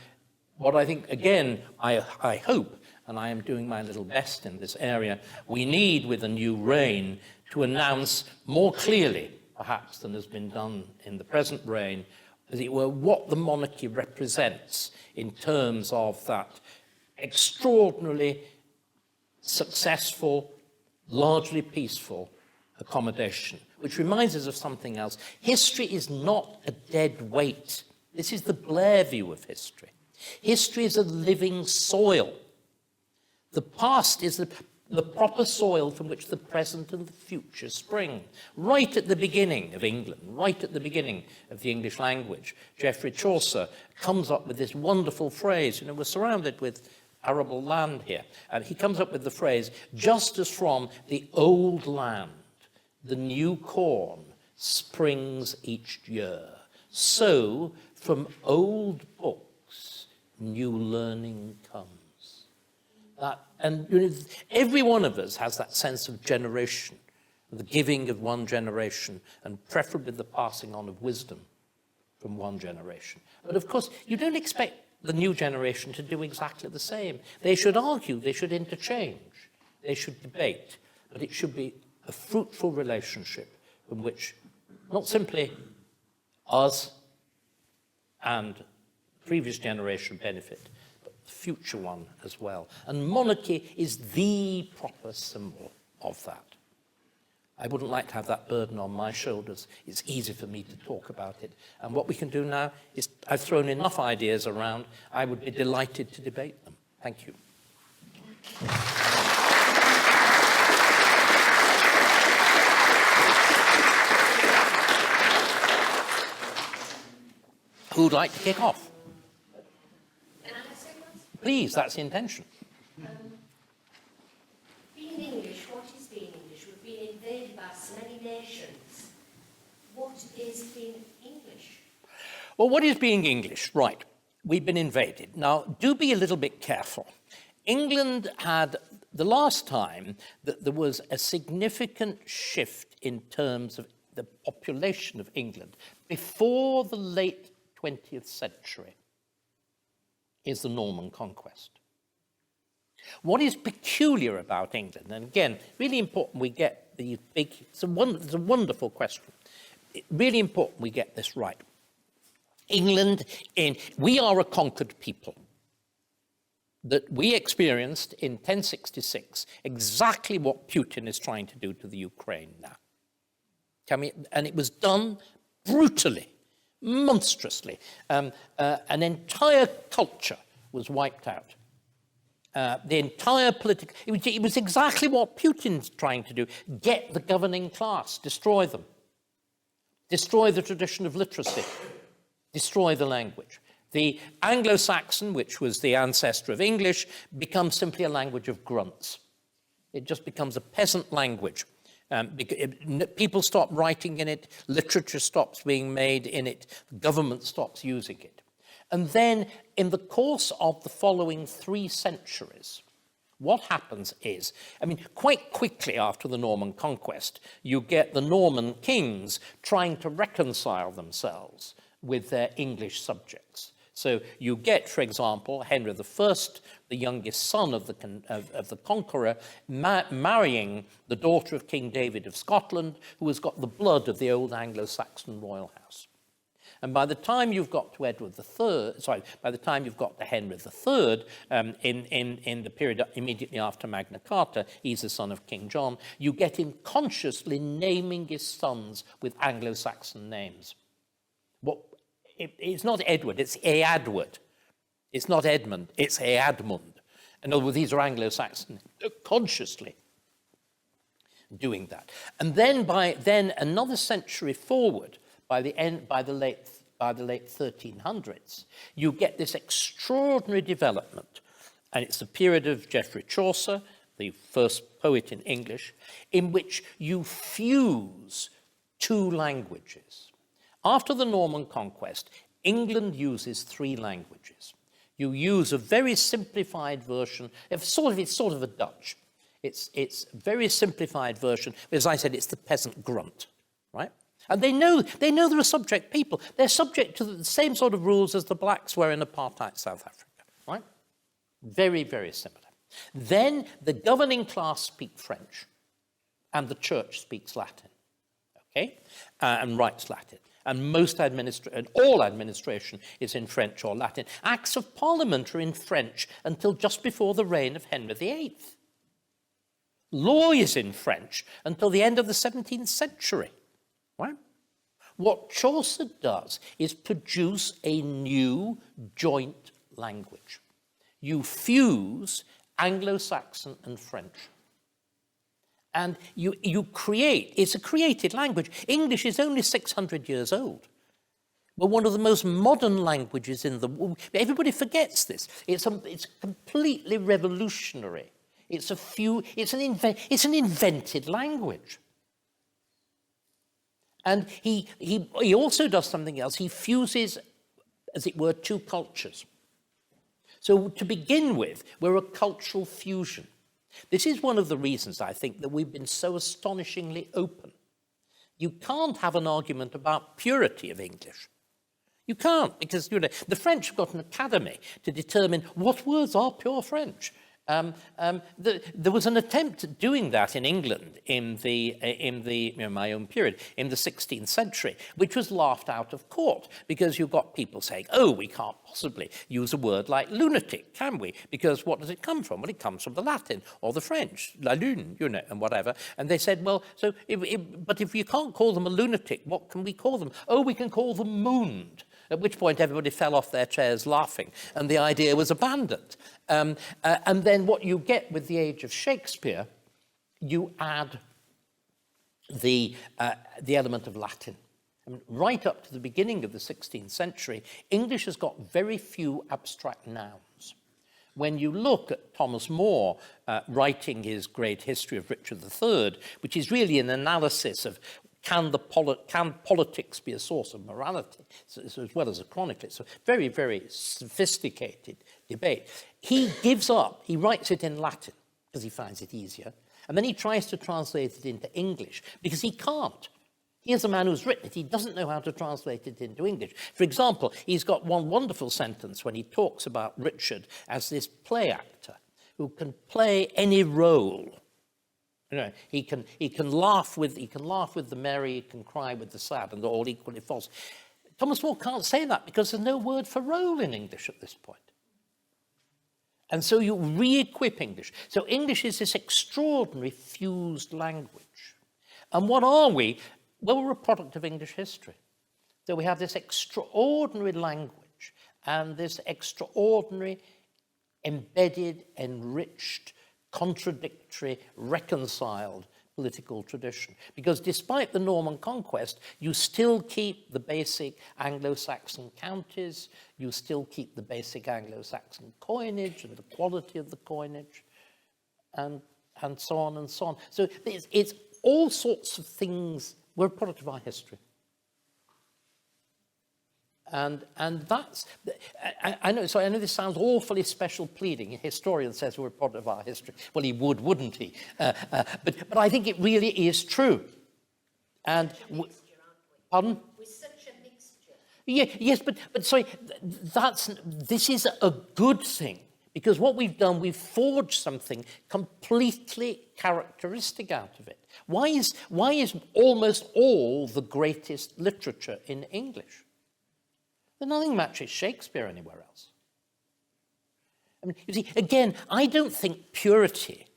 A: what I think, again, I hope, and I am doing my little best in this area, we need, with a new reign, to announce more clearly, perhaps, than has been done in the present reign, as it were, what the monarchy represents in terms of that extraordinarily successful, largely peaceful accommodation, which reminds us of something else. History is not a dead weight. This is the Blair view of history. History is a living soil. The past is the proper soil from which the present and the future spring. Right at the beginning of England, right at the beginning of the English language, Geoffrey Chaucer comes up with this wonderful phrase. You know, we're surrounded with arable land here. And he comes up with the phrase, just as from the old land, the new corn springs each year, so from old books, new learning comes. And you know, every one of us has that sense of generation, the giving of one generation, and preferably the passing on of wisdom from one generation. But of course, you don't expect the new generation to do exactly the same. They should argue, they should interchange, they should debate, but it should be a fruitful relationship from which not simply us and the previous generation benefit, but the future one as well. And monarchy is the proper symbol of that. I wouldn't like to have that burden on my shoulders. It's easy for me to talk about it. And what we can do now is, I've thrown enough ideas around. I would be delighted to debate them. Thank you. Who'd like to kick off?
E: Can I say once?
A: Please, that's the intention.
E: Being English, what is being English? We've been invaded by so many nations. What is being English?
A: Well, what is being English? Right, we've been invaded. Now, do be a little bit careful. England had, the last time that there was a significant shift in terms of the population of England before the late 20th century is the Norman conquest. What is peculiar about England, and again, really important we get these big, it's a wonderful question. Really important we get this right. We are a conquered people. That we experienced in 1066 exactly what Putin is trying to do to the Ukraine now. And it was done brutally, monstrously. An entire culture was wiped out. The entire political... It was exactly what Putin's trying to do. Get the governing class, destroy them. Destroy the tradition of literacy. Destroy the language. The Anglo-Saxon, which was the ancestor of English, becomes simply a language of grunts. It just becomes a peasant language. People stop writing in it, literature stops being made in it, the government stops using it. And then, in the course of the following 3 centuries, what happens is, quite quickly after the Norman conquest, you get the Norman kings trying to reconcile themselves with their English subjects. So you get, for example, Henry I, the youngest son of the conqueror, marrying the daughter of King David of Scotland, who has got the blood of the old Anglo-Saxon royal house. And by the time you've got to by the time you've got to Henry III, in the period immediately after Magna Carta, he's the son of King John, you get him consciously naming his sons with Anglo-Saxon names. It's not Edward, it's Eadward. It's not Edmund, it's Eadmund. In other words, these are Anglo-Saxon, consciously doing that. And then another century forward, by the late 1300s, you get this extraordinary development, and it's the period of Geoffrey Chaucer, the first poet in English, in which you fuse two languages. After the Norman conquest, England uses three languages. You use a very simplified version, it's sort of a Dutch. It's a very simplified version. As I said, it's the peasant grunt, right? And they know they're a subject people. They're subject to the same sort of rules as the blacks were in apartheid South Africa, right? Very, very similar. Then the governing class speak French, and the church speaks Latin, okay? And writes Latin. And all administration is in French or Latin. Acts of Parliament are in French until just before the reign of Henry VIII. Law is in French until the end of the 17th century. Right? What Chaucer does is produce a new joint language. You fuse Anglo-Saxon and French. And you create, it's a created language. English is only 600 years old. But one of the most modern languages in the world. Everybody forgets this. It's completely revolutionary. It's an invented language. And he also does something else. He fuses, as it were, two cultures. So to begin with, we're a cultural fusion. This is one of the reasons, I think, that we've been so astonishingly open. You can't have an argument about purity of English. You can't, because the French have got an academy to determine what words are pure French. There was an attempt at doing that in England in my own period, in the 16th century, which was laughed out of court because you've got people saying, oh, we can't possibly use a word like lunatic, can we? Because what does it come from? Well, it comes from the Latin or the French, la lune, and whatever. And they said, well, so but if you can't call them a lunatic, what can we call them? Oh, we can call them mooned. At which point everybody fell off their chairs laughing, and the idea was abandoned. And then what you get with the age of Shakespeare, you add the element of Latin. I mean, right up to the beginning of the 16th century, English has got very few abstract nouns. When you look at Thomas More writing his great history of Richard III, which is really an analysis of can politics be a source of morality, as well as a chronicle? It's a very, very sophisticated debate. He gives up, he writes it in Latin, because he finds it easier, and then he tries to translate it into English, because he can't. Here's a man who's written it, he doesn't know how to translate it into English. For example, he's got one wonderful sentence when he talks about Richard as this play actor who can play any role. He can laugh with the merry, he can cry with the sad, and they're all equally false. Thomas More can't say that because there's no word for role in English at this point. And so you re-equip English. So English is this extraordinary fused language. And what are we? Well, we're a product of English history. So we have this extraordinary language and this extraordinary embedded, enriched, contradictory, reconciled political tradition. Because despite the Norman conquest, you still keep the basic Anglo-Saxon counties, you still keep the basic Anglo-Saxon coinage and the quality of the coinage, and so on and so on. So it's all sorts of things. We're a product of our history. And that's, I know this sounds awfully special pleading. A historian says we're a product of our history. Well, he would, wouldn't he? But I think it really is true. And pardon?
E: With such a mixture.
A: Yes, but sorry, this is a good thing, because what we've done, we've forged something completely characteristic out of it. Why is almost all the greatest literature in English? But nothing matches Shakespeare anywhere else. I mean, you see, again, I don't think purity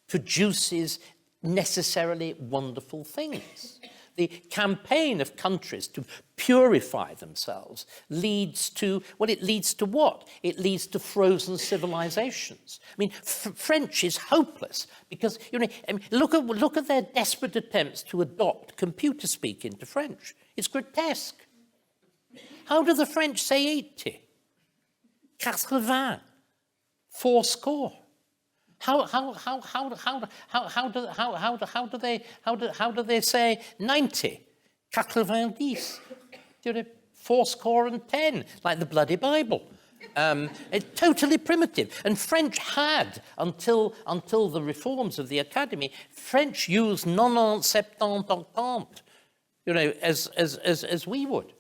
A: produces necessarily wonderful things. The campaign of countries to purify themselves leads to, well, it leads to what? It leads to frozen civilizations. I mean, French is hopeless because, you know, I mean, look at their desperate attempts to adopt computer speak into French. It's grotesque. How do the French say 80? 80? Fourscore. How do they say 90? 90. You know, fourscore and 10, like the bloody Bible. It's totally primitive. And French had, until the reforms of the Academy, French used 90, 70, 80, you know, as we would.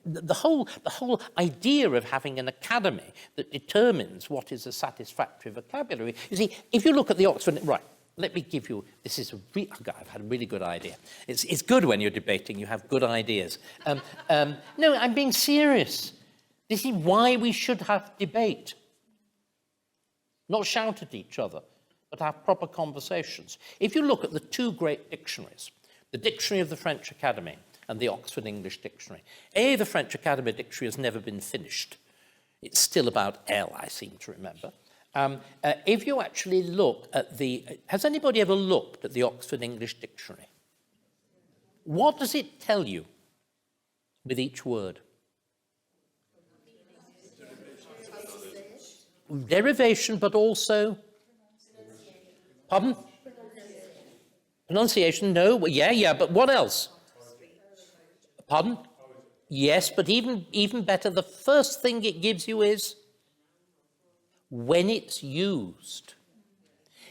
A: The whole idea of having an academy that determines what is a satisfactory vocabulary. You see, if you look at the Oxford, right, let me give you, this is I've had a really good idea. It's good when you're debating, you have good ideas. No, I'm being serious. This is why we should have debate. Not shout at each other, but have proper conversations. If you look at the two great dictionaries, the Dictionary of the French Academy and the Oxford English Dictionary. The French Academy Dictionary has never been finished. It's still about L, I seem to remember. If you actually look at has anybody ever looked at the Oxford English Dictionary? What does it tell you with each word? Derivation, but also? Pardon? Pronunciation, no. Well, yeah, but what else? Pardon? Yes, but even better, the first thing it gives you is when it's used.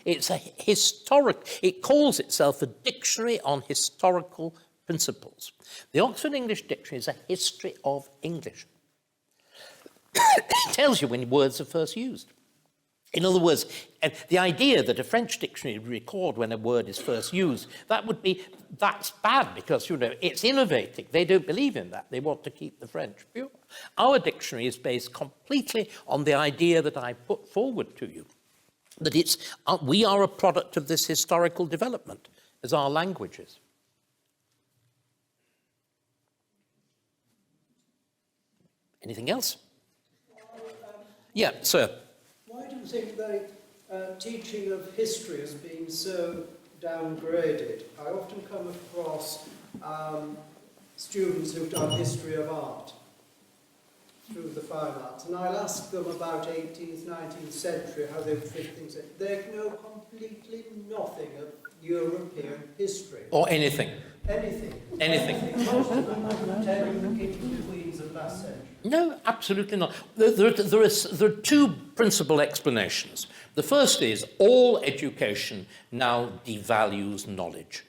A: It's it calls itself a dictionary on historical principles. The Oxford English Dictionary is a history of English. It tells you when words are first used. In other words, the idea that a French dictionary would record when a word is first used, that's bad because, you know, it's innovating. They don't believe in that. They want to keep the French pure. Our dictionary is based completely on the idea that I put forward to you, that we are a product of this historical development as our languages. Anything else? Yeah, sir.
D: Why do you think the teaching of history has been so downgraded? I often come across students who've done history of art through the fine arts, and I'll ask them about 18th, 19th century, how they fit things in. They know completely nothing of European history.
A: Or anything.
D: Anything. Most of them are telling the kings and queens of last century.
A: No, absolutely not. There are two principal explanations. The first is all education now devalues knowledge.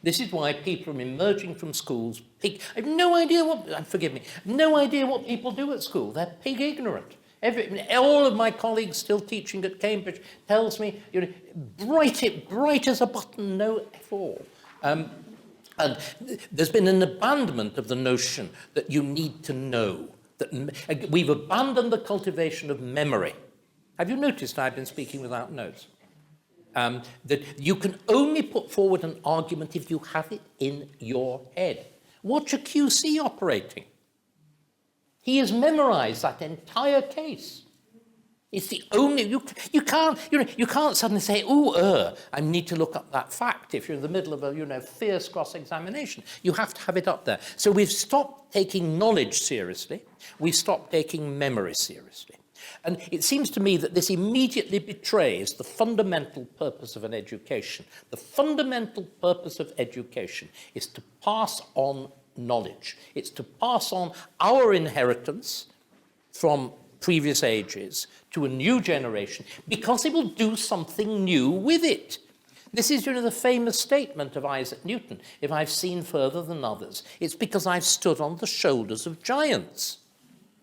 A: This is why people are emerging from schools I have no idea what people do at school. They're pig ignorant. All of my colleagues still teaching at Cambridge tells me, you know, bright as a button, no F all. And there's been an abandonment of the notion that you need to know. That we've abandoned the cultivation of memory. Have you noticed I've been speaking without notes? That you can only put forward an argument if you have it in your head. Watch a QC operating. He has memorized that entire case. It's the only, you can't suddenly say, I need to look up that fact if you're in the middle of a, fierce cross-examination. You have to have it up there. So we've stopped taking knowledge seriously. We've stopped taking memory seriously. And it seems to me that this immediately betrays the fundamental purpose of an education. The fundamental purpose of education is to pass on knowledge. It's to pass on our inheritance from previous ages to a new generation, because it will do something new with it. This is, the famous statement of Isaac Newton, if I've seen further than others, it's because I've stood on the shoulders of giants.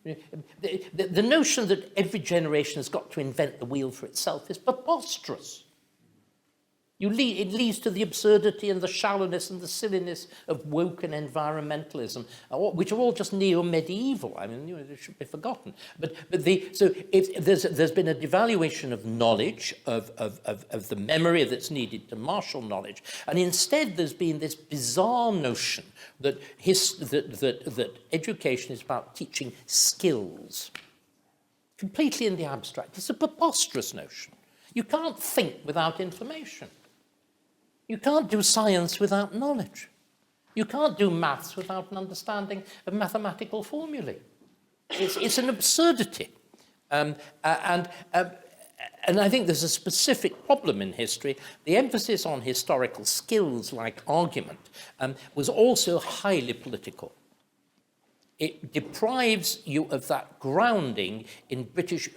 A: The notion that every generation has got to invent the wheel for itself is preposterous. It leads to the absurdity and the shallowness and the silliness of woke and environmentalism, which are all just neo-medieval. I mean, it should be forgotten. There's been a devaluation of knowledge, of the memory that's needed to marshal knowledge, and instead there's been this bizarre notion that education is about teaching skills, completely in the abstract. It's a preposterous notion. You can't think without information. You can't do science without knowledge. You can't do maths without an understanding of mathematical formulae. It's an absurdity. And I think there's a specific problem in history. The emphasis on historical skills like argument was also highly political. It deprives you of that grounding in British.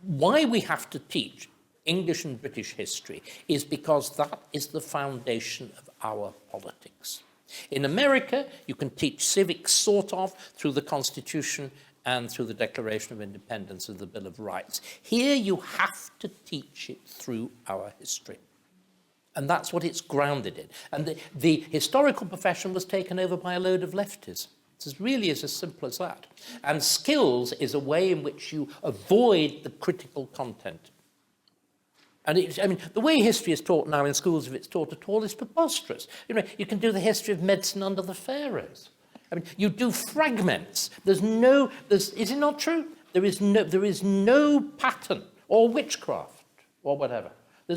A: Why we have to teach English and British history is because that is the foundation of our politics. In America, you can teach civics sort of through the Constitution and through the Declaration of Independence and the Bill of Rights. Here you have to teach it through our history. And that's what it's grounded in. And the historical profession was taken over by a load of lefties. It really is as simple as that. And skills is a way in which you avoid the critical content. And the way history is taught now in schools, if it's taught at all, is preposterous. You can do the history of medicine under the pharaohs. You do fragments. Is it not true? There is no pattern or witchcraft or whatever. There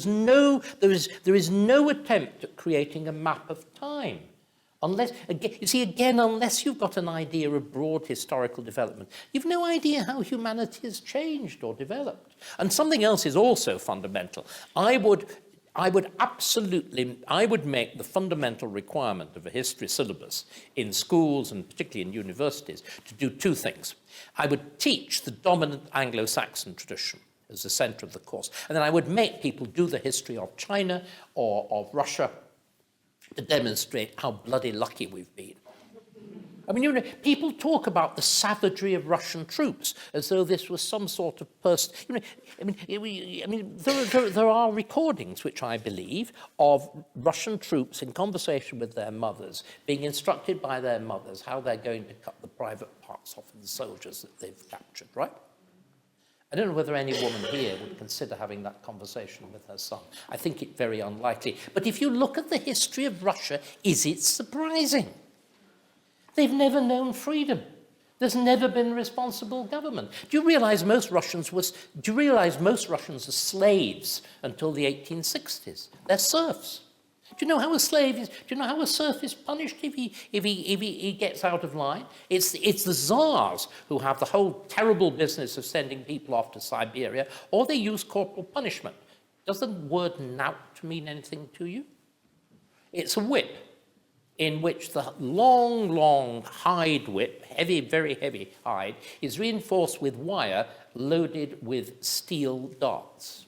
A: is no attempt at creating a map of time. Unless you've got an idea of broad historical development, you've no idea how humanity has changed or developed. And something else is also fundamental. I would make the fundamental requirement of a history syllabus in schools and particularly in universities to do two things. I would teach the dominant Anglo-Saxon tradition as the center of the course, and then I would make people do the history of China or of Russia to demonstrate how bloody lucky we've been. People talk about the savagery of Russian troops as though this was some sort of person. There are recordings, which I believe, of Russian troops in conversation with their mothers, being instructed by their mothers how they're going to cut the private parts off of the soldiers that they've captured, right? I don't know whether any woman here would consider having that conversation with her son. I think it very unlikely. But if you look at the history of Russia, is it surprising? They've never known freedom. There's never been responsible government. Do you realise most Russians are slaves until the 1860s? They're serfs. Do you know how a slave is? Do you know how a serf is punished if he gets out of line? It's the Tsars who have the whole terrible business of sending people off to Siberia, or they use corporal punishment. Does the word knout mean anything to you? It's a whip in which the long hide whip, heavy, very heavy hide, is reinforced with wire loaded with steel darts.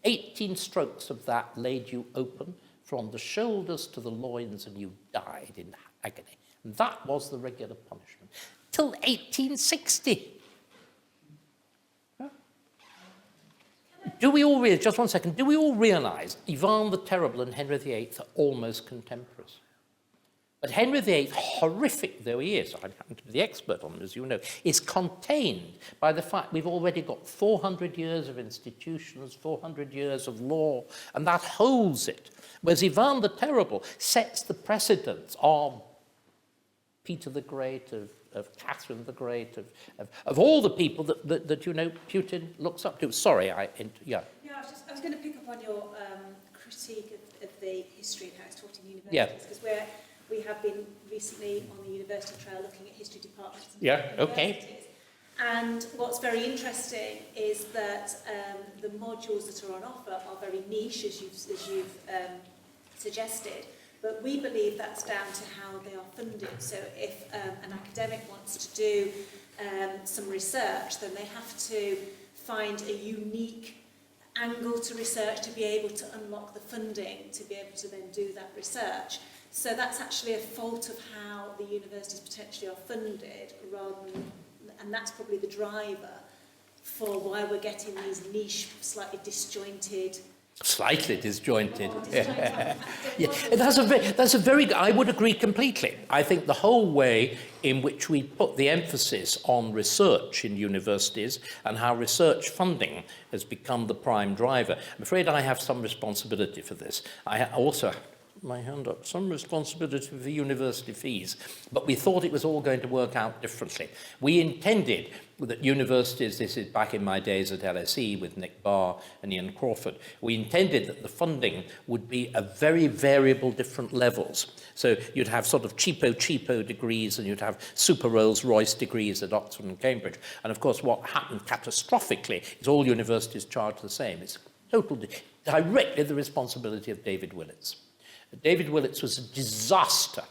A: 18 strokes of that laid you open from the shoulders to the loins, and you died in agony. And that was the regular punishment. Till 1860. Huh? Do we all realize, just one second, do we all realize Ivan the Terrible and Henry VIII are almost contemporaries? But Henry VIII, horrific though he is, I happen to be the expert on him, as you know, is contained by the fact we've already got 400 years of institutions, 400 years of law, and that holds it. Whereas Ivan the Terrible sets the precedents of Peter the Great, of Catherine the Great, of all the people that Putin looks up to. Sorry,
F: I was going to pick up on your critique of the history and how it's taught in universities, because we have been recently on the university trail looking at history departments.
A: Okay.
F: And what's very interesting is that the modules that are on offer are very niche, as you've suggested. But we believe that's down to how they are funded. So if an academic wants to do some research, then they have to find a unique angle to research to be able to unlock the funding, to be able to then do that research. So that's actually a fault of how the universities potentially are funded, and that's probably the driver for why we're getting these niche, slightly disjointed
A: Slightly disjointed. Yeah, that's a very, I would agree completely. I think the whole way in which we put the emphasis on research in universities and how research funding has become the prime driver. I'm afraid I have some responsibility for this. I also my hand up, some responsibility for university fees, but we thought it was all going to work out differently. We intended that universities, this is back in my days at LSE with Nick Barr and Ian Crawford, we intended that the funding would be at very variable different levels. So you'd have sort of cheapo degrees and you'd have super Rolls-Royce degrees at Oxford and Cambridge. And of course what happened catastrophically is all universities charge the same. It's totally directly the responsibility of David Willetts. David Willetts was a disaster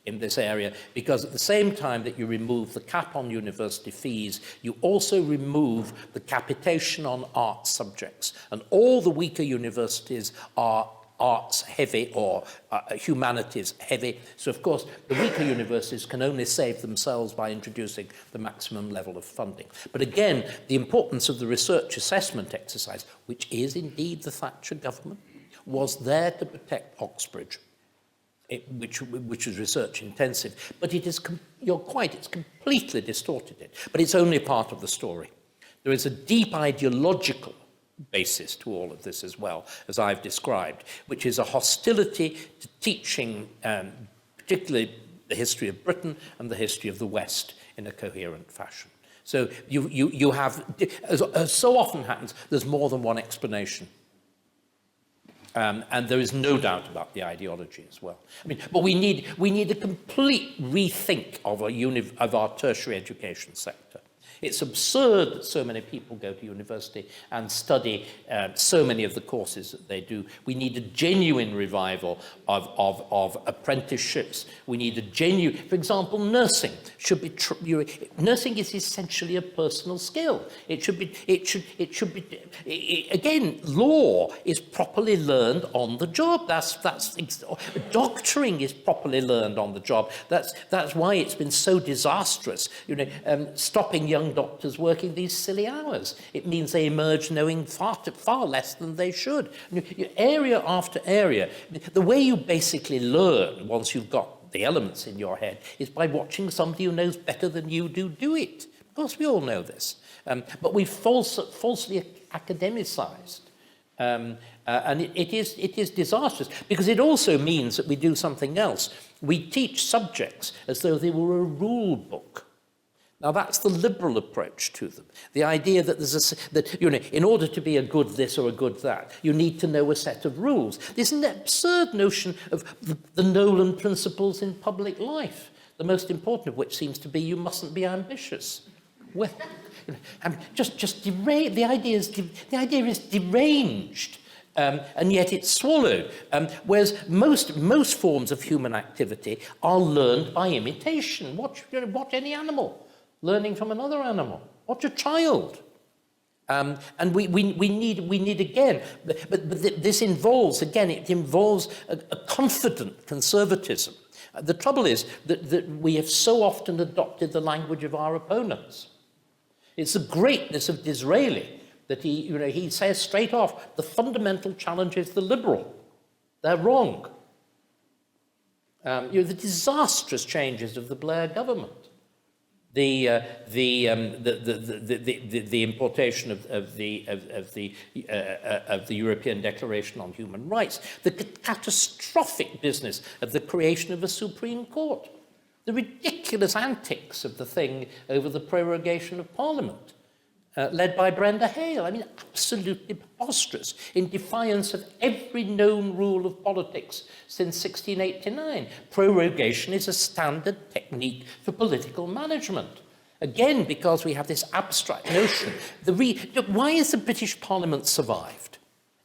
A: in this area because at the same time that you remove the cap on university fees, you also remove the capitation on arts subjects. And all the weaker universities are arts heavy or humanities heavy. So of course, the weaker universities can only save themselves by introducing the maximum level of funding. But again, the importance of the research assessment exercise, which is indeed the Thatcher government, was there to protect Oxbridge, which is research intensive. But it is, it's completely distorted it. But it's only part of the story. There is a deep ideological basis to all of this as well, as I've described, which is a hostility to teaching, particularly the history of Britain and the history of the West in a coherent fashion. So you have, as so often happens, there's more than one explanation. And there is no doubt about the ideology as well. I mean, but we need a complete rethink of our tertiary education sector. It's absurd that so many people go to university and study so many of the courses that they do. We need a genuine revival of apprenticeships. We need a genuine, for example, nursing should be. Nursing is essentially a personal skill. It should be. Again, law is properly learned on the job. Doctoring is properly learned on the job. That's why it's been so disastrous. Stopping young doctors working these silly hours. It means they emerge knowing far less than they should. Area after area, the way you basically learn once you've got the elements in your head is by watching somebody who knows better than you do it. Of course, we all know this. But we've falsely academicized. And it is disastrous because it also means that we do something else. We teach subjects as though they were a rule book. Now, that's the liberal approach to them. The idea that in order to be a good this or a good that, you need to know a set of rules. There's an absurd notion of the Nolan principles in public life, the most important of which seems to be you mustn't be ambitious. Well, the idea is deranged. And yet it's swallowed. Whereas most forms of human activity are learned by imitation. Watch any animal. Learning from another animal. Watch a child. And we need again, but this involves, again, it involves a confident conservatism. The trouble is that we have so often adopted the language of our opponents. It's the greatness of Disraeli that he says straight off, the fundamental challenge is the liberal. They're wrong. The disastrous changes of the Blair government. The importation of the European Declaration on Human Rights, the catastrophic business of the creation of a Supreme Court, the ridiculous antics of the thing over the prorogation of Parliament, led by Brenda Hale. I mean, absolutely preposterous, in defiance of every known rule of politics since 1689. Prorogation is a standard technique for political management. Again, because we have this abstract notion. Why has the British Parliament survived?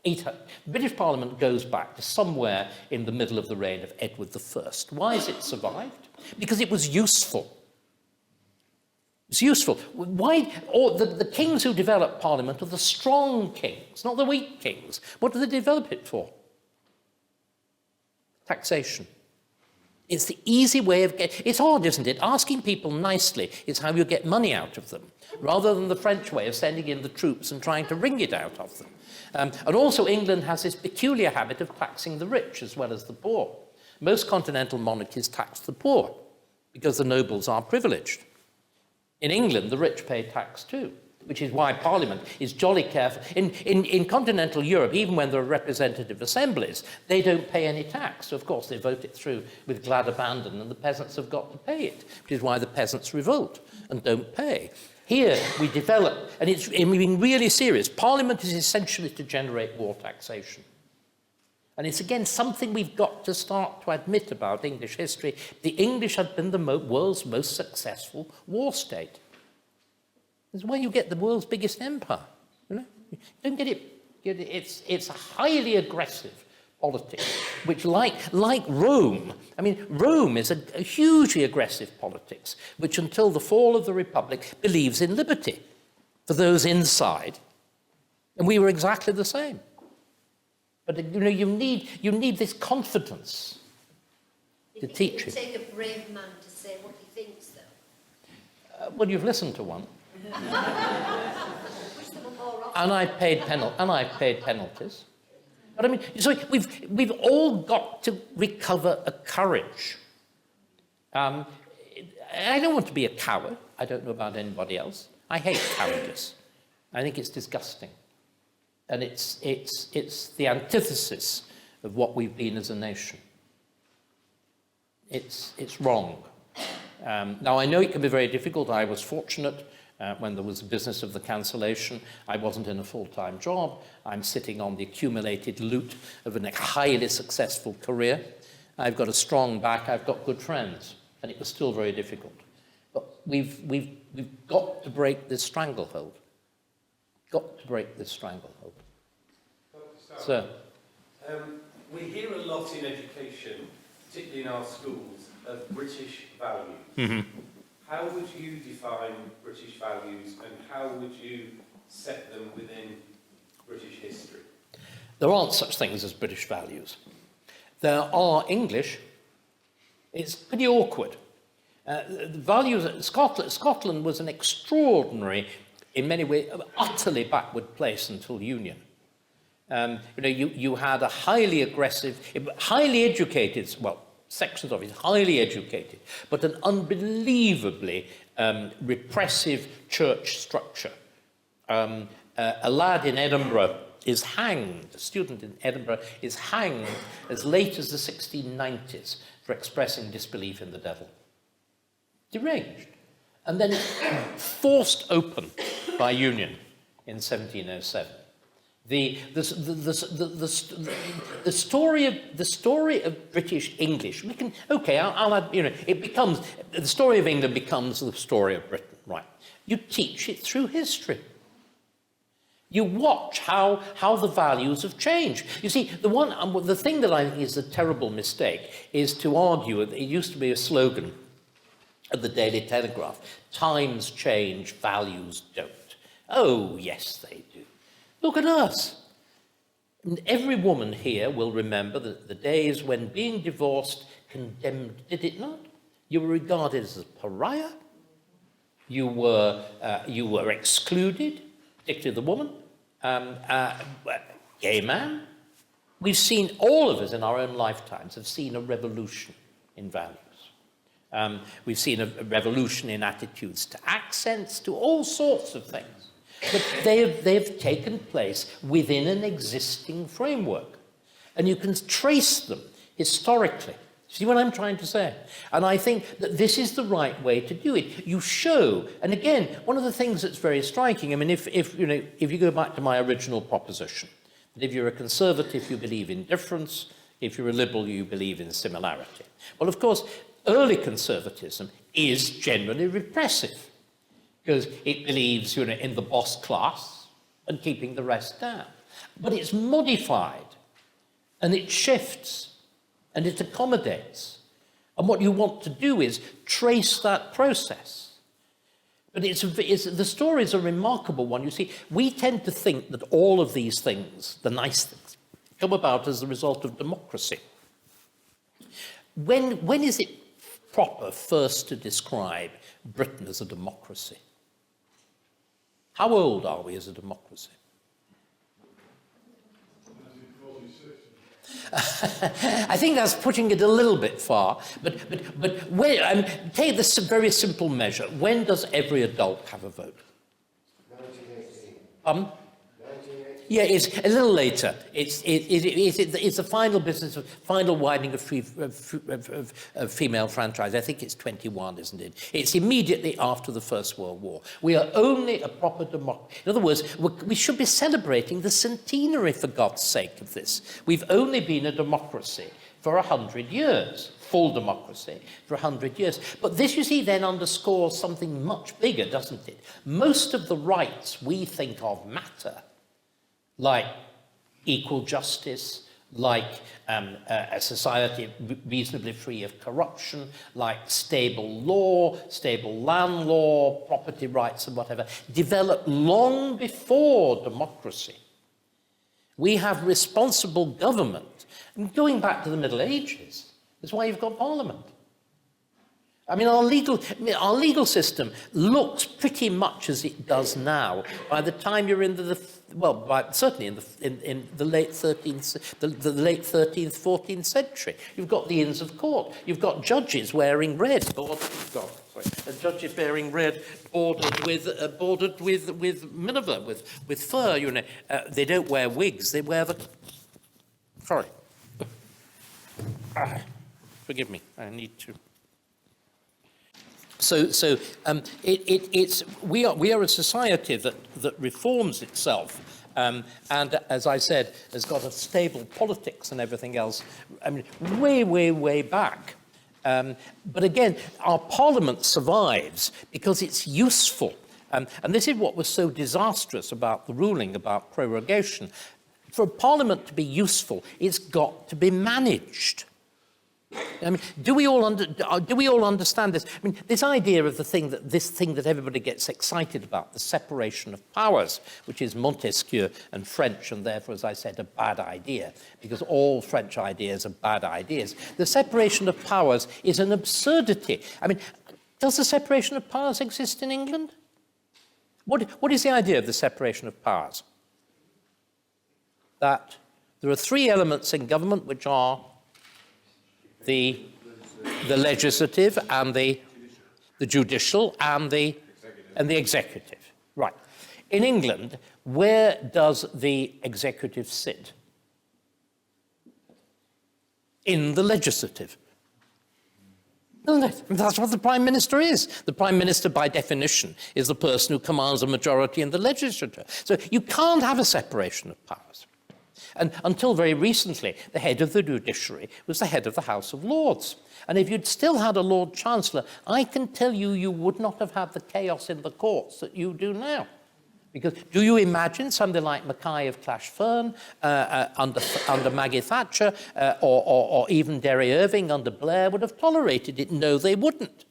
A: The British Parliament goes back to somewhere in the middle of the reign of Edward I. Why has it survived? Because it was useful. It's useful. Why? The kings who develop Parliament are the strong kings, not the weak kings. What do they develop it for? Taxation. It's the easy way of getting... It's odd, isn't it? Asking people nicely is how you get money out of them, rather than the French way of sending in the troops and trying to wring it out of them. And also England has this peculiar habit of taxing the rich as well as the poor. Most continental monarchies tax the poor because the nobles are privileged. In England, the rich pay tax too, which is why Parliament is jolly careful. In continental Europe, even when there are representative assemblies, they don't pay any tax. So, of course, they vote it through with glad abandon, and the peasants have got to pay it, which is why the peasants revolt and don't pay. Here, we develop, and it's being really serious. Parliament is essentially to generate war taxation. And it's, again, something we've got to start to admit about English history. The English have been the world's most successful war state. That's why you get the world's biggest empire. You know? You don't get it. It's a highly aggressive politics, which, like Rome, I mean, Rome is a hugely aggressive politics, which until the fall of the Republic believes in liberty for those inside. And we were exactly the same. But you know, you need this confidence to teach it.
E: It would take a brave man to say what he thinks, though.
A: Well, you've listened to one.
E: Wish there were more of them.
A: And I've paid penalties. But I mean, so we've all got to recover a courage. I don't want to be a coward. I don't know about anybody else. I hate cowardice. I think it's disgusting. And it's the antithesis of what we've been as a nation. It's wrong. Now, I know it can be very difficult. I was fortunate when there was a business of the cancellation. I wasn't in a full-time job. I'm sitting on the accumulated loot of a highly successful career. I've got a strong back. I've got good friends. And it was still very difficult. But we've got to break this stranglehold. Got to break this stranglehold. Sir?
G: We hear a lot in education, particularly in our schools, of British values.
A: Mm-hmm.
G: How would you define British values, and how would you set them within British history?
A: There aren't such things as British values. There are English. It's pretty awkward. The values, Scotland was an extraordinary, in many ways, utterly backward place until Union. You had a highly aggressive, highly educated, well, sections of it, highly educated, but an unbelievably repressive church structure. A lad in Edinburgh is hanged, a student in Edinburgh is hanged as late as the 1690s for expressing disbelief in the devil. Deranged. And then it's forced open by Union in 1707. The story of British English. We can, okay, I'll add, it becomes, the story of England becomes the story of Britain, right? You teach it through history. You watch how the values have changed. You see, the thing that I think is a terrible mistake is to argue, it used to be a slogan of the Daily Telegraph, times change, values don't. Oh, yes, they do. Look at us. And every woman here will remember the days when being divorced condemned, did it not? You were regarded as a pariah. You were excluded, particularly the woman. Gay man. We've seen, all of us in our own lifetimes have seen a revolution in values. We've seen a revolution in attitudes to accents, to all sorts of things. But they've taken place within an existing framework. And you can trace them historically. See what I'm trying to say? And I think that this is the right way to do it. You show, and again, one of the things that's very striking, I mean, if you go back to my original proposition, that if you're a conservative, you believe in difference. If you're a liberal, you believe in similarity. Well, of course, early conservatism is generally repressive, because it believes, in the boss class and keeping the rest down. But it's modified, and it shifts, and it accommodates. And what you want to do is trace that process. But the story is a remarkable one. You see, we tend to think that all of these things, the nice things, come about as the result of democracy. when is it proper first to describe Britain as a democracy? How old are we as a democracy? I think that's putting it a little bit far, but when, take this very simple measure. When does every adult have a vote? 1918. Yeah, it's a little later. It's the final business of final widening of female franchise. I think it's 21, isn't it? It's immediately after the First World War. We are only a proper democracy. In other words, we should be celebrating the centenary, for God's sake, of this. We've only been a democracy for 100 years, full democracy for 100 years. But this, you see, then underscores something much bigger, doesn't it? Most of the rights we think of matter, like equal justice, like a society reasonably free of corruption, like stable law, stable land law, property rights and whatever, developed long before democracy. We have responsible government. And going back to the Middle Ages, that's why you've got Parliament. I mean, our legal system looks pretty much as it does now. By the time you're in certainly in the late 13th, the late 13th, 14th century, you've got the Inns of Court. You've got judges wearing red, judges wearing red, bordered with miniver, with fur. You know, they don't wear wigs. They wear the. Sorry. Forgive me. I need to. We are a society that reforms itself, and as I said, has got a stable politics and everything else. I mean, way back. But again, our Parliament survives because it's useful, and this is what was so disastrous about the ruling about prorogation. For a Parliament to be useful, it's got to be managed. I mean, do we all understand this? I mean, this idea of this thing that everybody gets excited about, the separation of powers, which is Montesquieu and French, and therefore, as I said, a bad idea, because all French ideas are bad ideas. The separation of powers is an absurdity. I mean, does the separation of powers exist in England? What is the idea of the separation of powers? That there are three elements in government which are the legislative and the judicial and the executive. Right. In England, where does the executive sit? In the legislative. That's what the Prime Minister is. The Prime Minister, by definition, is the person who commands a majority in the legislature. So you can't have a separation of powers. And until very recently, the head of the judiciary was the head of the House of Lords. And if you'd still had a Lord Chancellor, I can tell you, you would not have had the chaos in the courts that you do now. Because do you imagine somebody like Mackay of Clashfern under Maggie Thatcher or even Derry Irving under Blair would have tolerated it? No, they wouldn't.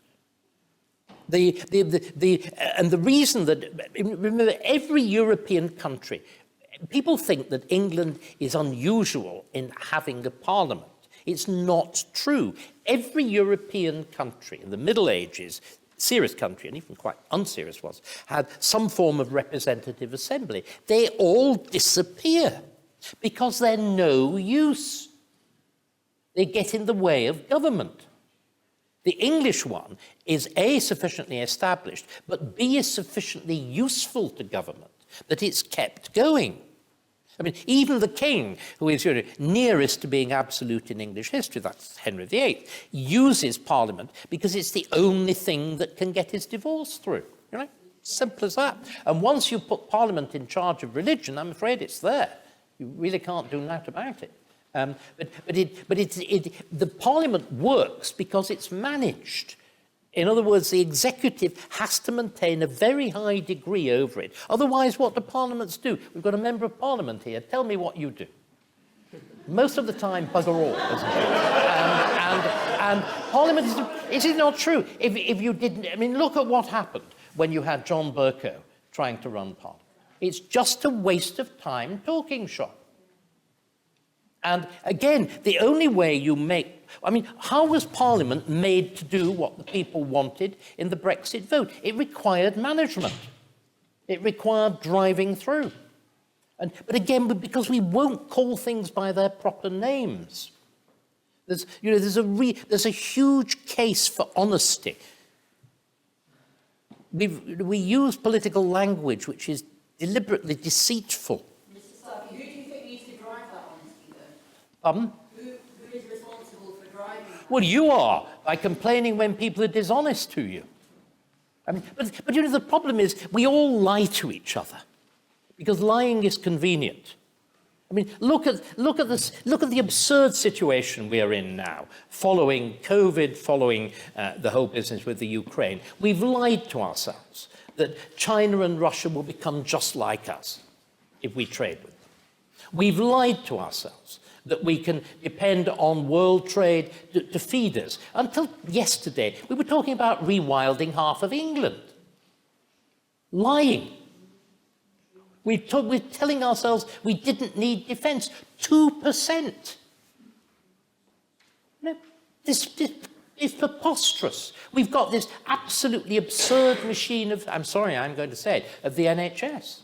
A: And the reason that, remember, every European country, people think that England is unusual in having a parliament. It's not true. Every European country in the Middle Ages, serious country, and even quite unserious ones, had some form of representative assembly. They all disappear because they're no use. They get in the way of government. The English one is A, sufficiently established, but B, is sufficiently useful to government that it's kept going. I mean, even the king, who is nearest to being absolute in English history, that's Henry VIII, uses Parliament because it's the only thing that can get his divorce through. You know, simple as that. And once you put Parliament in charge of religion, I'm afraid it's there. You really can't do that about it. The Parliament works because it's managed. In other words, the executive has to maintain a very high degree over it. Otherwise, what do parliaments do? We've got a member of parliament here. Tell me what you do. Most of the time, bugger all, isn't it? And parliament is it not true? If you didn't, I mean, look at what happened when you had John Bercow trying to run parliament. It's just a waste of time talking shop. And again, the only way you make... I mean, how was Parliament made to do what the people wanted in the Brexit vote? It required management. It required driving through. But again, because we won't call things by their proper names. There's a huge case for honesty. We use political language which is deliberately deceitful.
H: Mr. Starkey, who do you think needs to drive that honesty, though?
A: Pardon?
H: Who is responsible for driving that?
A: Well, you are, by complaining when people are dishonest to you. I mean, but the problem is we all lie to each other because lying is convenient. I mean, look at the absurd situation we are in now, following COVID, following the whole business with the Ukraine. We've lied to ourselves that China and Russia will become just like us if we trade with them. We've lied to ourselves that we can depend on world trade to feed us. Until yesterday, we were talking about rewilding half of England. Lying. We're telling ourselves we didn't need defence. 2%. No, this is preposterous. We've got this absolutely absurd machine of, I'm sorry, I'm going to say it, of the NHS.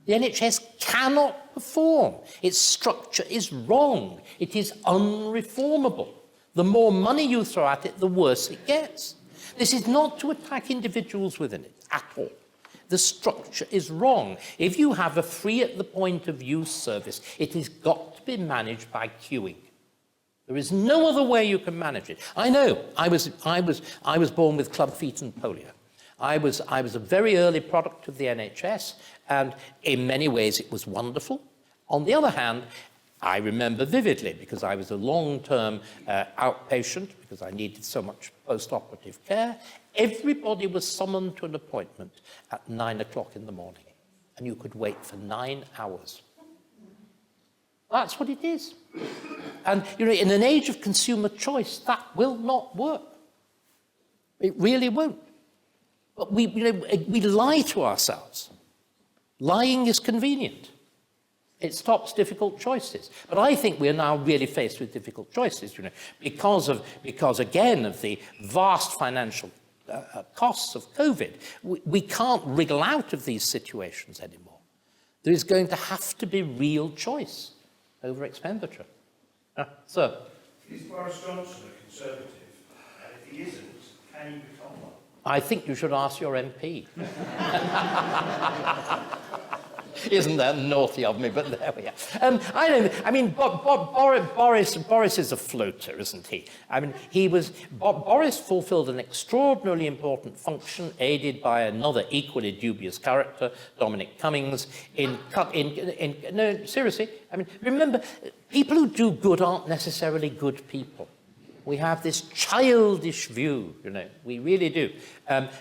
A: The NHS cannot perform. Its structure is wrong. It is unreformable. The more money you throw at it, the worse it gets. This is not to attack individuals within it at all. The structure is wrong. If you have a free at the point of use service, it has got to be managed by queuing. There is no other way you can manage it. I know. I was born with club feet and polio. I was a very early product of the NHS, and in many ways it was wonderful. On the other hand, I remember vividly, because I was a long-term outpatient, because I needed so much post-operative care, everybody was summoned to an appointment at 9 o'clock in the morning, and you could wait for 9 hours. That's what it is. And, in an age of consumer choice, that will not work. It really won't. But we lie to ourselves. Lying is convenient. It stops difficult choices. But I think we're now really faced with difficult choices, because again of the vast financial costs of COVID. We can't wriggle out of these situations anymore. There is going to have to be real choice over expenditure. Sir?
I: Is Boris Johnson a Conservative? And if he isn't, can he become one?
A: I think you should ask your MP. Isn't that naughty of me? But there we are. I don't. I mean, Boris is a floater, isn't he? I mean, Boris fulfilled an extraordinarily important function, aided by another equally dubious character, Dominic Cummings. No, seriously. I mean, remember, people who do good aren't necessarily good people. We have this childish view, we really do. An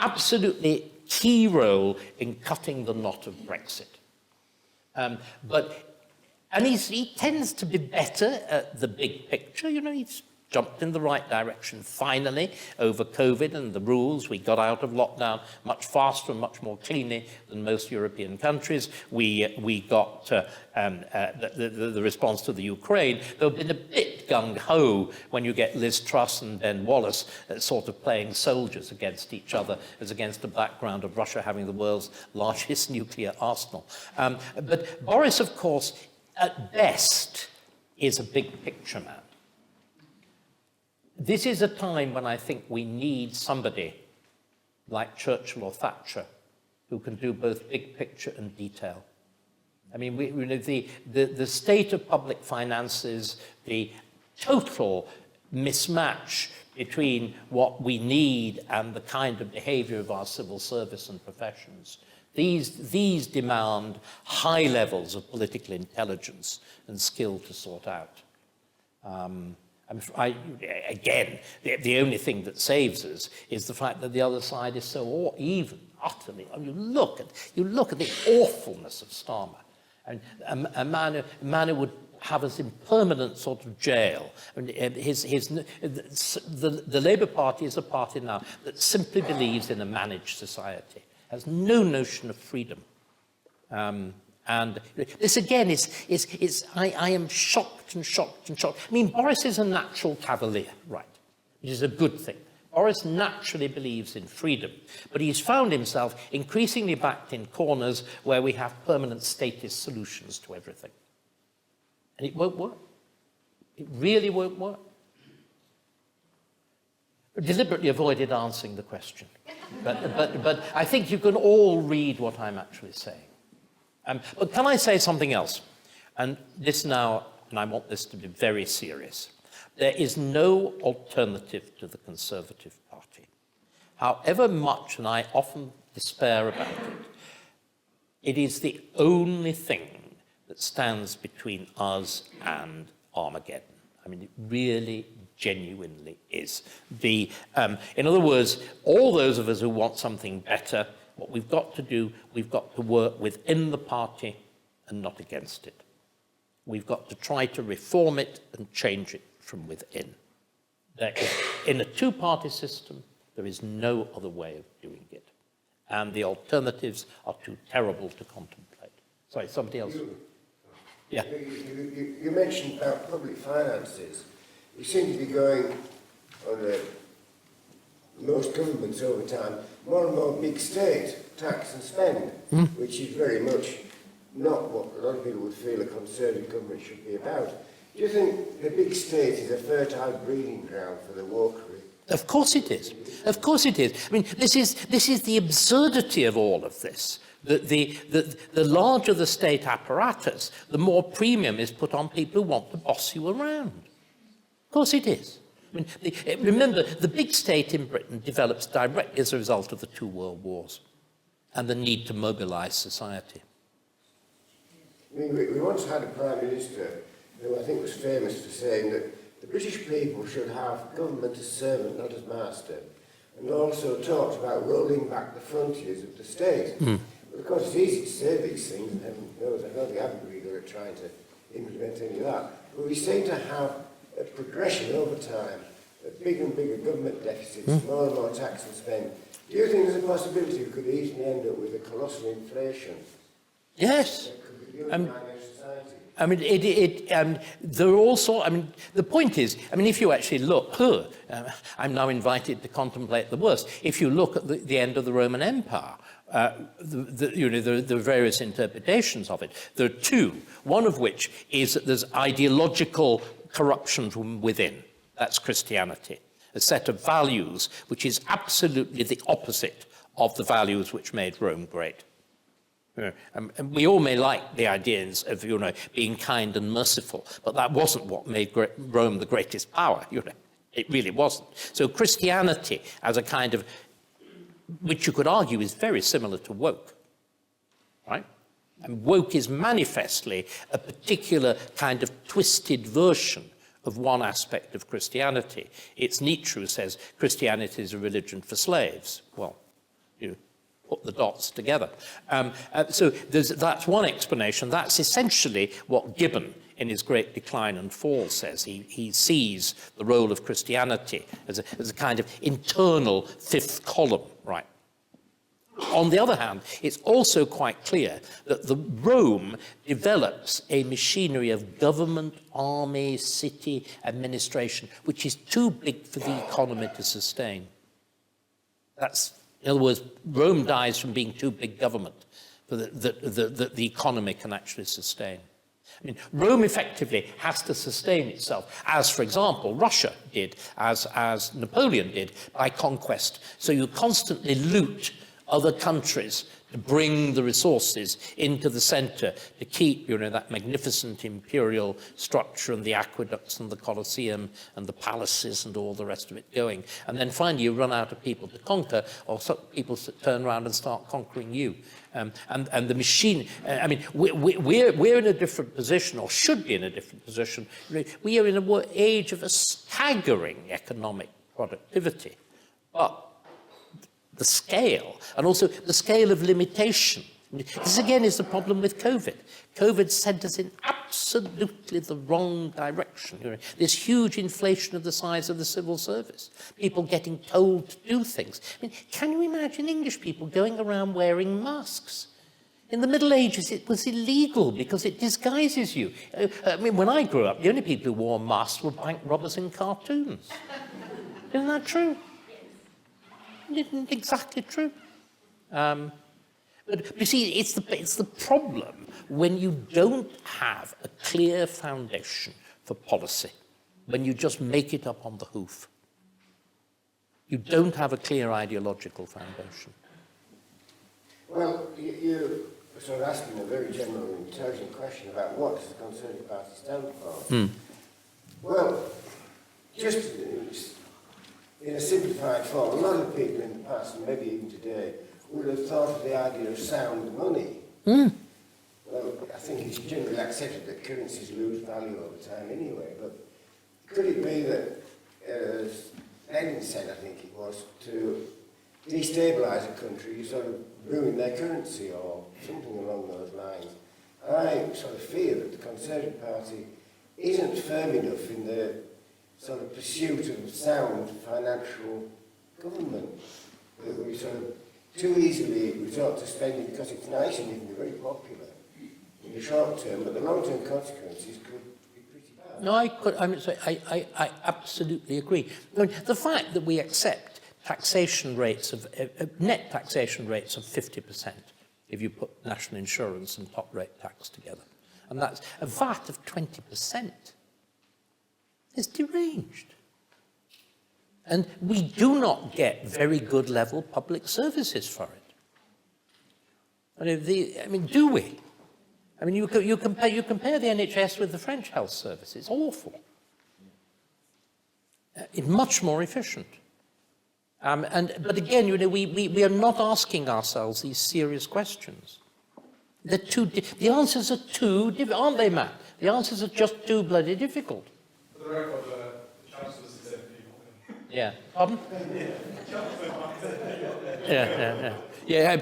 A: absolutely key role in cutting the knot of Brexit. He tends to be better at the big picture. He's jumped in the right direction finally over COVID and the rules. We got out of lockdown much faster and much more cleanly than most European countries. We got the response to the Ukraine. There have been a bit gung-ho when you get Liz Truss and Ben Wallace sort of playing soldiers against each other, as against the background of Russia having the world's largest nuclear arsenal. But Boris, of course, at best, is a big picture man. This is a time when I think we need somebody like Churchill or Thatcher who can do both big picture and detail. I mean, the state of public finances, the total mismatch between what we need and the kind of behaviour of our civil service and professions. These demand high levels of political intelligence and skill to sort out. Again, the only thing that saves us is the fact that the other side is so even, utterly. You look at the awfulness of Starmer, and a man who would have us in permanent sort of jail. I mean, the Labour Party is a party now that simply believes in a managed society, has no notion of freedom. And this again I am shocked and shocked and shocked. I mean, Boris is a natural cavalier, right, which is a good thing. Boris naturally believes in freedom, but he's found himself increasingly backed in corners where we have permanent statist solutions to everything. And it won't work. It really won't work. I deliberately avoided answering the question. But I think you can all read what I'm actually saying. But can I say something else? And this now, and I want this to be very serious. There is no alternative to the Conservative Party. However much, and I often despair about it, it is the only thing that stands between us and Armageddon. I mean, it really, genuinely is. In other words, all those of us who want something better, what we've got to do, we've got to work within the party and not against it. We've got to try to reform it and change it from within. In a two-party system, there is no other way of doing it. And the alternatives are too terrible to contemplate. Sorry, somebody else? Yeah.
J: You mentioned about public finances. You seem to be going on most governments over time, more and more big state, tax and spend, which is very much not what a lot of people would feel a Conservative government should be about. Do you think the big state is a fertile breeding ground for the wokery?
A: Of course it is. Of course it is. I mean, this is the absurdity of all of this. The larger the state apparatus, the more premium is put on people who want to boss you around. Of course it is. I mean, remember, the big state in Britain develops directly as a result of the two world wars and the need to mobilise society.
J: I mean, we once had a Prime Minister who I think was famous for saying that the British people should have government as servant, not as master, and also talked about rolling back the frontiers of the state. But of course, it's easy to say these things, and heaven knows, I don't think I'm really good at trying to implement any of that. But we seem to have a progression over time, a bigger and bigger government deficits, more and more tax and spend. Do you think there's a possibility we could easily end up with a colossal inflation?
A: Yes.
J: That could be unifying our society?
A: I mean, there are also, I mean, the point is, I mean, if you actually look, I'm now invited to contemplate the worst. If you look at the end of the Roman Empire, there are various interpretations of it. There are two, one of which is that there's ideological corruption from within. That's Christianity, a set of values which is absolutely the opposite of the values which made Rome great. And we all may like the ideas of, being kind and merciful, but that wasn't what made Rome the greatest power. It really wasn't. So Christianity, as a kind of, which you could argue is very similar to woke, right? And woke is manifestly a particular kind of twisted version of one aspect of Christianity. It's Nietzsche who says Christianity is a religion for slaves. Well, put the dots together. So that's one explanation. That's essentially what Gibbon, in his Great Decline and Fall, says. He sees the role of Christianity as a kind of internal fifth column, right? On the other hand, it's also quite clear that Rome develops a machinery of government, army, city, administration, which is too big for the economy to sustain. In other words, Rome dies from being too big government that the economy can actually sustain. I mean, Rome effectively has to sustain itself, as, for example, Russia did, as Napoleon did, by conquest. So you constantly loot other countries to bring the resources into the center to keep, that magnificent imperial structure and the aqueducts and the Colosseum and the palaces and all the rest of it going. And then finally you run out of people to conquer, or people turn around and start conquering you. And the machine, I mean, we're in a different position, or should be in a different position. We are in an age of a staggering economic productivity. But the scale, and also the scale of limitation. This again is the problem with COVID. COVID sent us in absolutely the wrong direction. This huge inflation of the size of the civil service. People getting told to do things. I mean, can you imagine English people going around wearing masks? In the Middle Ages, it was illegal because it disguises you. I mean, when I grew up, the only people who wore masks were bank robbers in cartoons. Isn't that true? Isn't exactly true? But you see, it's the problem when you don't have a clear foundation for policy, when you just make it up on the hoof. You don't have a clear ideological foundation.
J: Well, you're sort of asking a very general and intelligent question about what does the Conservative Party stand for. Well, just in a simplified form, a lot of people in the past, and maybe even today, would have thought of the idea of sound money. Well, I think it's generally accepted that currencies lose value over time anyway, but could it be that, as Lenin said, I think it was, to destabilise a country, you sort of ruin their currency or something along those lines? I sort of fear that the Conservative Party isn't firm enough in the sort of pursuit of sound financial government, that we sort of too easily resort to spending because it's nice and it can be very popular in the short term, but the long-term consequences could be pretty bad.
A: No, I absolutely agree. I mean, the fact that we accept taxation rates of net taxation rates of 50% if you put national insurance and top rate tax together, and that's a VAT of 20%, is deranged. And we do not get very good level public services for it. I mean, do we? I mean, you compare the NHS with the French health service. It's awful. It's much more efficient. But again, you know, we are not asking ourselves these serious questions. The answers are too difficult, aren't they, Matt? The answers are just too bloody difficult.
K: For the record, the Chancellor's the same people.
A: Yeah. Pardon? Yeah.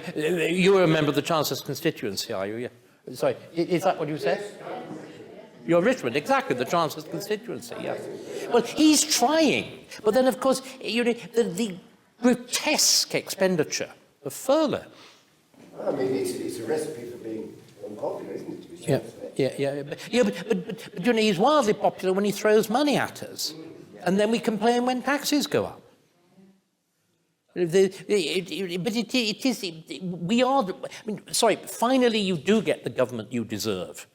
A: You're a member of the Chancellor's constituency, are you? Yeah. Sorry, is that what you said? You're Richmond, exactly, the Chancellor's constituency, yeah. Well, he's trying, but then, of course, you know, the grotesque expenditure of furlough.
J: Well, I mean, it's a recipe for being unpopular, isn't it?
A: Yeah. But you know, he's wildly popular when he throws money at us, and then we complain when taxes go up. Finally you do get the government you deserve.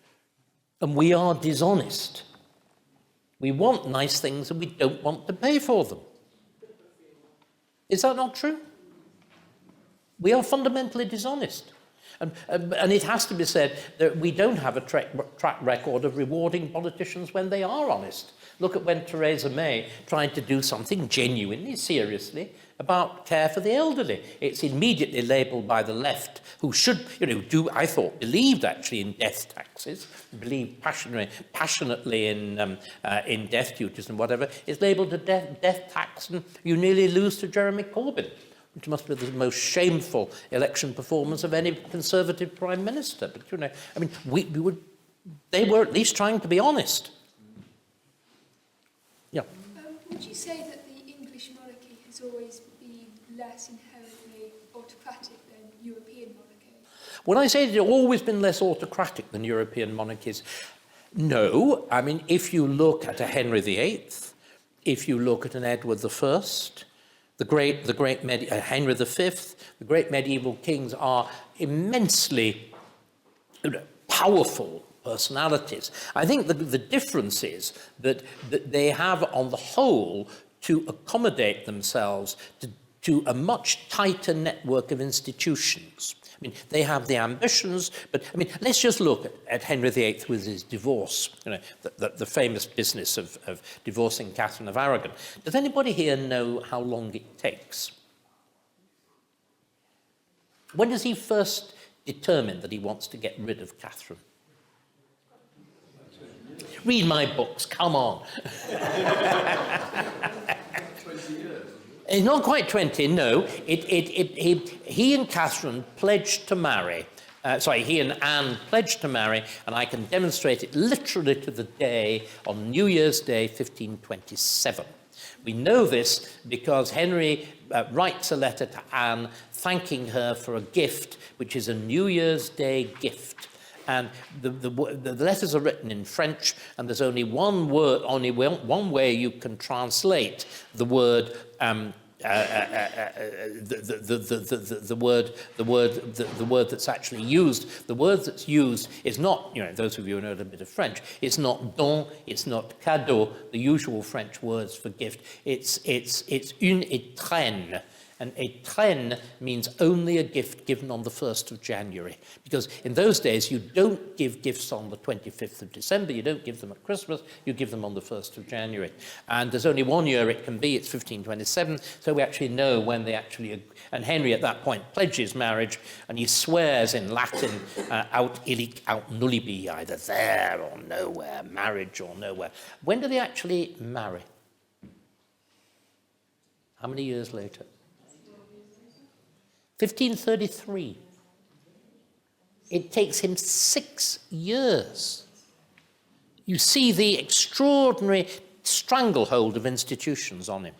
A: And we are dishonest. We want nice things and we don't want to pay for them. Is that not true? We are fundamentally dishonest. And it has to be said that we don't have a track record of rewarding politicians when they are honest. Look at when Theresa May tried to do something genuinely, seriously, about care for the elderly. It's immediately labelled by the left, who should, you know, believed actually in death taxes, believed passionately in death duties and whatever. It's labelled a death tax, and you nearly lose to Jeremy Corbyn, which must be the most shameful election performance of any Conservative Prime Minister. But, you know, I mean, they were at least trying to be honest. Yeah.
L: Would you say that the English monarchy has always been less inherently autocratic than European monarchies?
A: When I say it's always been less autocratic than European monarchies, no. I mean, if you look at a Henry VIII, if you look at an Edward I, Henry V, the great medieval kings are immensely, you know, powerful personalities. I think the difference is that they have, on the whole, to accommodate themselves to a much tighter network of institutions. I mean, they have the ambitions, but, I mean, let's just look at Henry VIII with his divorce, you know, the famous business of divorcing Catherine of Aragon. Does anybody here know how long it takes? When does he first determine that he wants to get rid of Catherine? Read my books, come on.
K: 20 years.
A: It's not quite 20, no. He and Catherine pledged to marry. He and Anne pledged to marry, and I can demonstrate it literally to the day, on New Year's Day, 1527. We know this because Henry writes a letter to Anne thanking her for a gift, which is a New Year's Day gift. And the letters are written in French, and there's only one word, only one way you can translate the word. The word that's actually used. The word that's used is not, those of you who know a little bit of French, it's not don, it's not cadeau, the usual French words for gift. It's une étrenne. And étrenne means only a gift given on the 1st of January. Because in those days, you don't give gifts on the 25th of December, you don't give them at Christmas, you give them on the 1st of January. And there's only one year it can be, it's 1527, so we actually know when they actually... And Henry at that point pledges marriage, and he swears in Latin, aut illic aut nullibi, either there or nowhere, marriage or nowhere. When do they actually marry? How many years later? 1533. It takes him 6 years. You see the extraordinary stranglehold of institutions on him.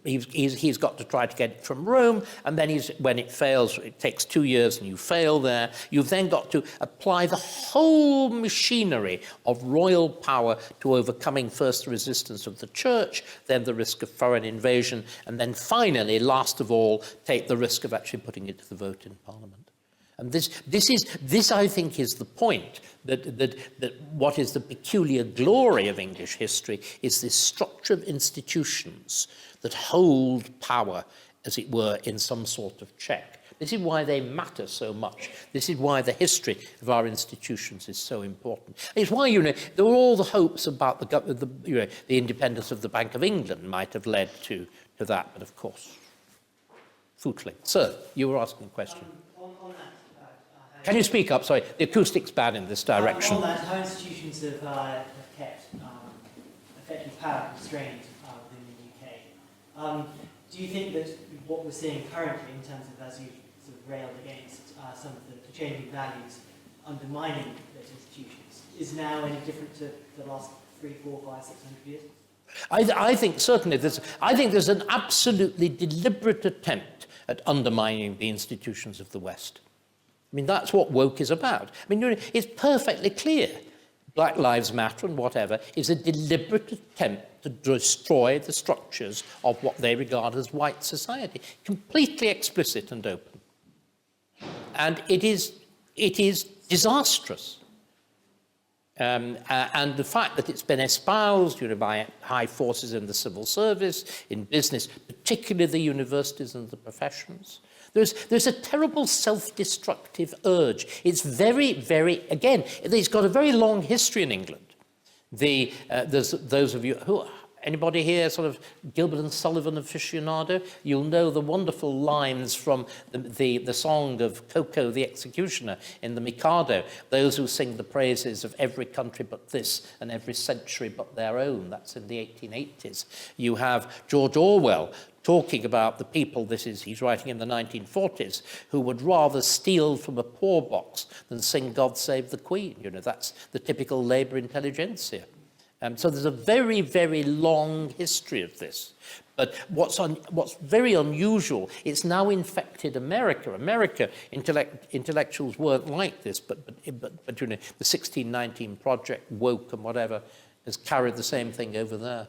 A: He's got to try to get it from Rome, and then when it fails, it takes 2 years and you fail there. You've then got to apply the whole machinery of royal power to overcoming first the resistance of the church, then the risk of foreign invasion, and then finally, last of all, take the risk of actually putting it to the vote in Parliament. And this I think is the point, that what is the peculiar glory of English history is this structure of institutions that hold power, as it were, in some sort of check. This is why they matter so much. This is why the history of our institutions is so important. It's why, there were all the hopes about the independence of the Bank of England might have led to that, but of course, footling. Sir, you were asking a question. Can you speak up? Sorry, the acoustic's bad in this direction.
M: On that, how institutions have kept effective power constrained within the UK. Do you think that what we're seeing currently, in terms of, as you sort of railed against some of the changing values undermining those institutions, is now any different to the last 300, 400, 500, 600 years?
A: I think certainly there's an absolutely deliberate attempt at undermining the institutions of the West. I mean, that's what woke is about. I mean, it's perfectly clear. Black Lives Matter and whatever is a deliberate attempt to destroy the structures of what they regard as white society. Completely explicit and open. And it is disastrous. And the fact that it's been espoused by high forces in the civil service, in business, particularly the universities and the professions, there's a terrible self-destructive urge. It's very, very, again, it's got a very long history in England. There's those of you who, anybody here sort of Gilbert and Sullivan aficionado? You'll know the wonderful lines from the song of Coco the Executioner in the Mikado, those who sing the praises of every country but this and every century but their own. That's in the 1880s. You have George Orwell talking about the people, he's writing in the 1940s, who would rather steal from a poor box than sing God Save the Queen. That's the typical Labour intelligentsia. So there's a very, very long history of this. But what's very unusual, it's now infected America. Intellectuals weren't like this, but the 1619 Project, woke and whatever, has carried the same thing over there.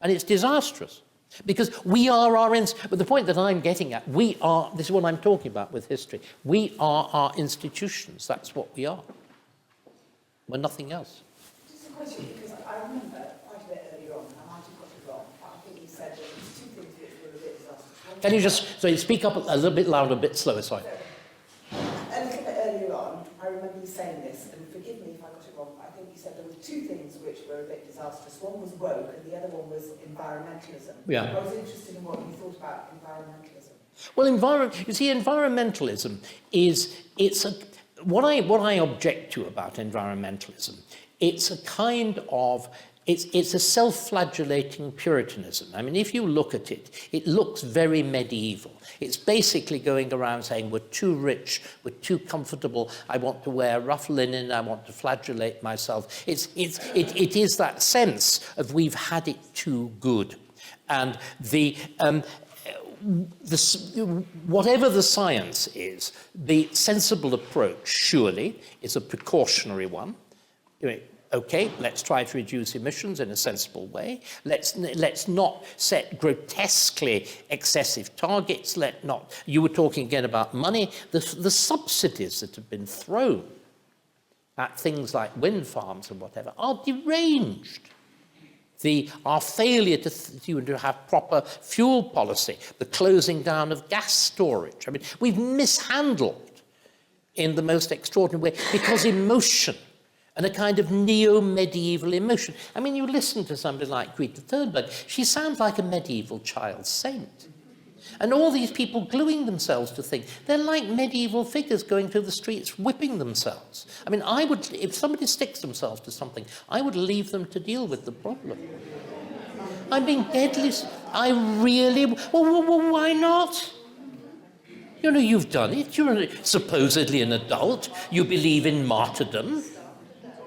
A: And it's disastrous. Because we are but the point that I'm getting at, this is what I'm talking about with history, we are our institutions, that's what we are. We're nothing else.
H: Just a question, because I remember quite a bit earlier on, and I might have got it wrong, but I think you said that there was two things which were a bit disastrous.
A: Can you just, speak up a little bit louder, a bit slower, sorry.
H: A little bit earlier on, I remember you saying this, and forgive me if I got it wrong, but I think you said there were two things which were a bit disastrous. One was woke, and the other one was environmentalism.
A: Yeah.
H: I was interested in what you thought about environmentalism.
A: Well, environmentalism what I object to about environmentalism, it's a kind of it's a self-flagellating Puritanism. I mean, if you look at it, it looks very medieval. It's basically going around saying, we're too rich, we're too comfortable, I want to wear rough linen, I want to flagellate myself. It is that sense of we've had it too good. And whatever the science is, the sensible approach, surely, is a precautionary one. Okay, let's try to reduce emissions in a sensible way. Let's not set grotesquely excessive targets. You were talking again about money. The subsidies that have been thrown at things like wind farms and whatever are deranged. Our failure to have proper fuel policy, the closing down of gas storage. I mean, we've mishandled in the most extraordinary way because emotion, and a kind of neo-medieval emotion. I mean, you listen to somebody like Greta Thunberg, she sounds like a medieval child saint. And all these people gluing themselves to things, they're like medieval figures going through the streets whipping themselves. I mean, if somebody sticks themselves to something, I would leave them to deal with the problem. I'm being deadly, well, why not? You know, you've done it, you're supposedly an adult, you believe in martyrdom.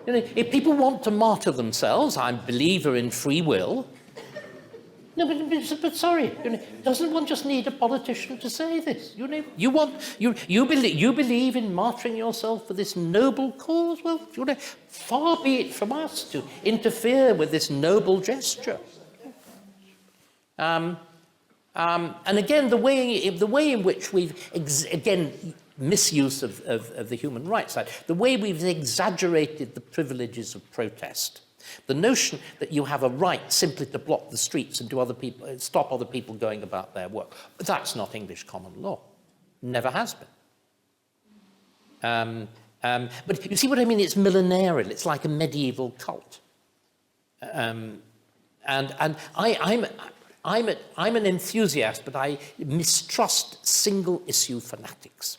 A: You know, if people want to martyr themselves, I'm a believer in free will. No, but sorry, you know, doesn't one just need a politician to say this? You know, you believe in martyring yourself for this noble cause. Well, you know, far be it from us to interfere with this noble gesture. And again, the way in which we've again. Misuse of the human rights side, the way we've exaggerated the privileges of protest, the notion that you have a right simply to block the streets and stop other people going about their work, that's not English common law, never has been. But you see what I mean? It's millenarial. It's like a medieval cult, and I'm an enthusiast, but I mistrust single-issue fanatics.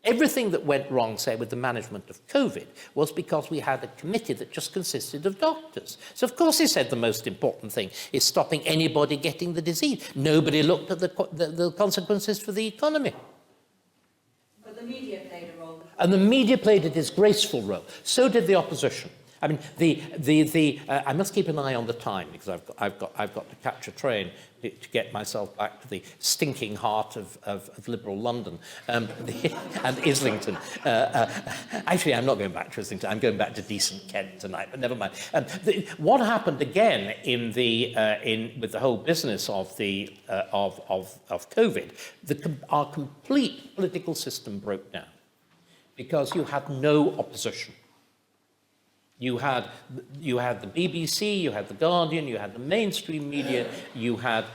A: Everything that went wrong, say, with the management of COVID was because we had a committee that just consisted of doctors. So, of course, he said the most important thing is stopping anybody getting the disease. Nobody looked at the consequences for the economy.
H: But the media played a role.
A: And the media played a disgraceful role. So did the opposition. I mean, I must keep an eye on the time because I've got to catch a train to get myself back to the stinking heart of liberal London and Islington. Actually, I'm not going back to Islington. I'm going back to decent Kent tonight. But never mind. What happened again with the whole business of COVID? Our complete political system broke down because you had no opposition. You had the BBC, you had the Guardian, you had the mainstream media, you had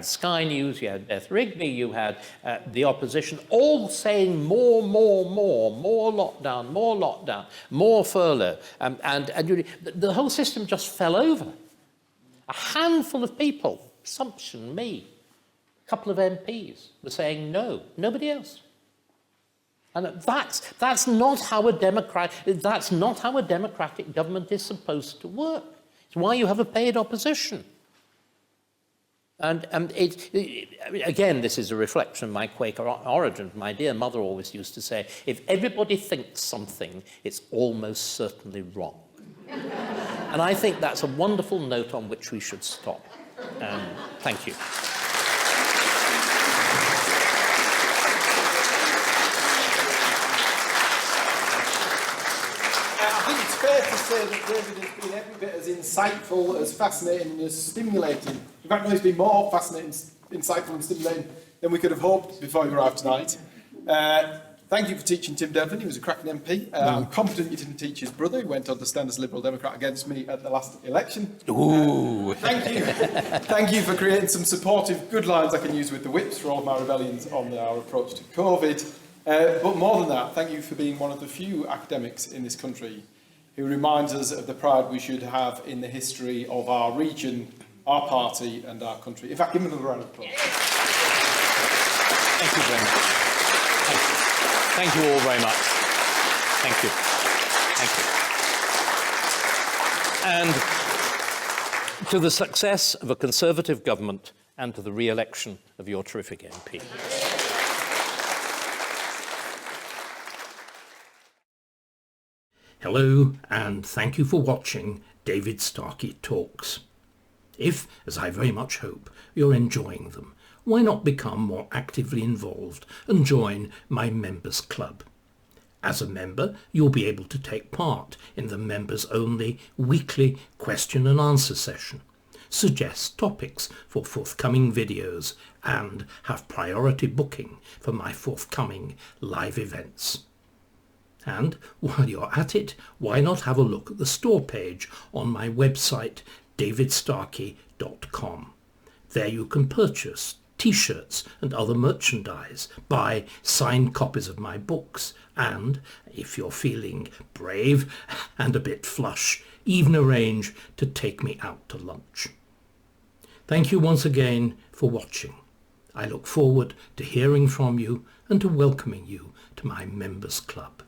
A: Sky News, you had Beth Rigby, you had the opposition, all saying more lockdown, more furlough, and the whole system just fell over. A handful of people, assumption, me, a couple of MPs, were saying no, nobody else. And that's not how a democratic government is supposed to work. It's why you have a paid opposition. And again, this is a reflection of my Quaker origin. My dear mother always used to say, if everybody thinks something, it's almost certainly wrong. And I think that's a wonderful note on which we should stop. Thank you.
N: Fair to say that David has been every bit as insightful, as fascinating, and as stimulating. In fact, no, he's been more fascinating, insightful, and stimulating than we could have hoped before you arrived tonight. Thank you for teaching Tim Devlin. He was a cracking MP. I'm confident you didn't teach his brother, who went on to stand as Liberal Democrat against me at the last election.
A: Ooh.
N: Thank you. Thank you for creating some supportive, good lines I can use with the whips for all my rebellions on our approach to COVID. But more than that, thank you for being one of the few academics in this country who reminds us of the pride we should have in the history of our region, our party and our country. In fact, give him another round of applause.
A: Thank you very much. Thank you all very much. Thank you. Thank you. and to the success of a Conservative government and to the re-election of your terrific MP. Hello, and thank you for watching David Starkey Talks. If, as I very much hope, you're enjoying them, why not become more actively involved and join my members club? As a member, you'll be able to take part in the members-only weekly question and answer session, suggest topics for forthcoming videos, and have priority booking for my forthcoming live events. And while you're at it, why not have a look at the store page on my website, davidstarkey.com. There you can purchase t-shirts and other merchandise, buy signed copies of my books, and, if you're feeling brave and a bit flush, even arrange to take me out to lunch. Thank you once again for watching. I look forward to hearing from you and to welcoming you to my members club.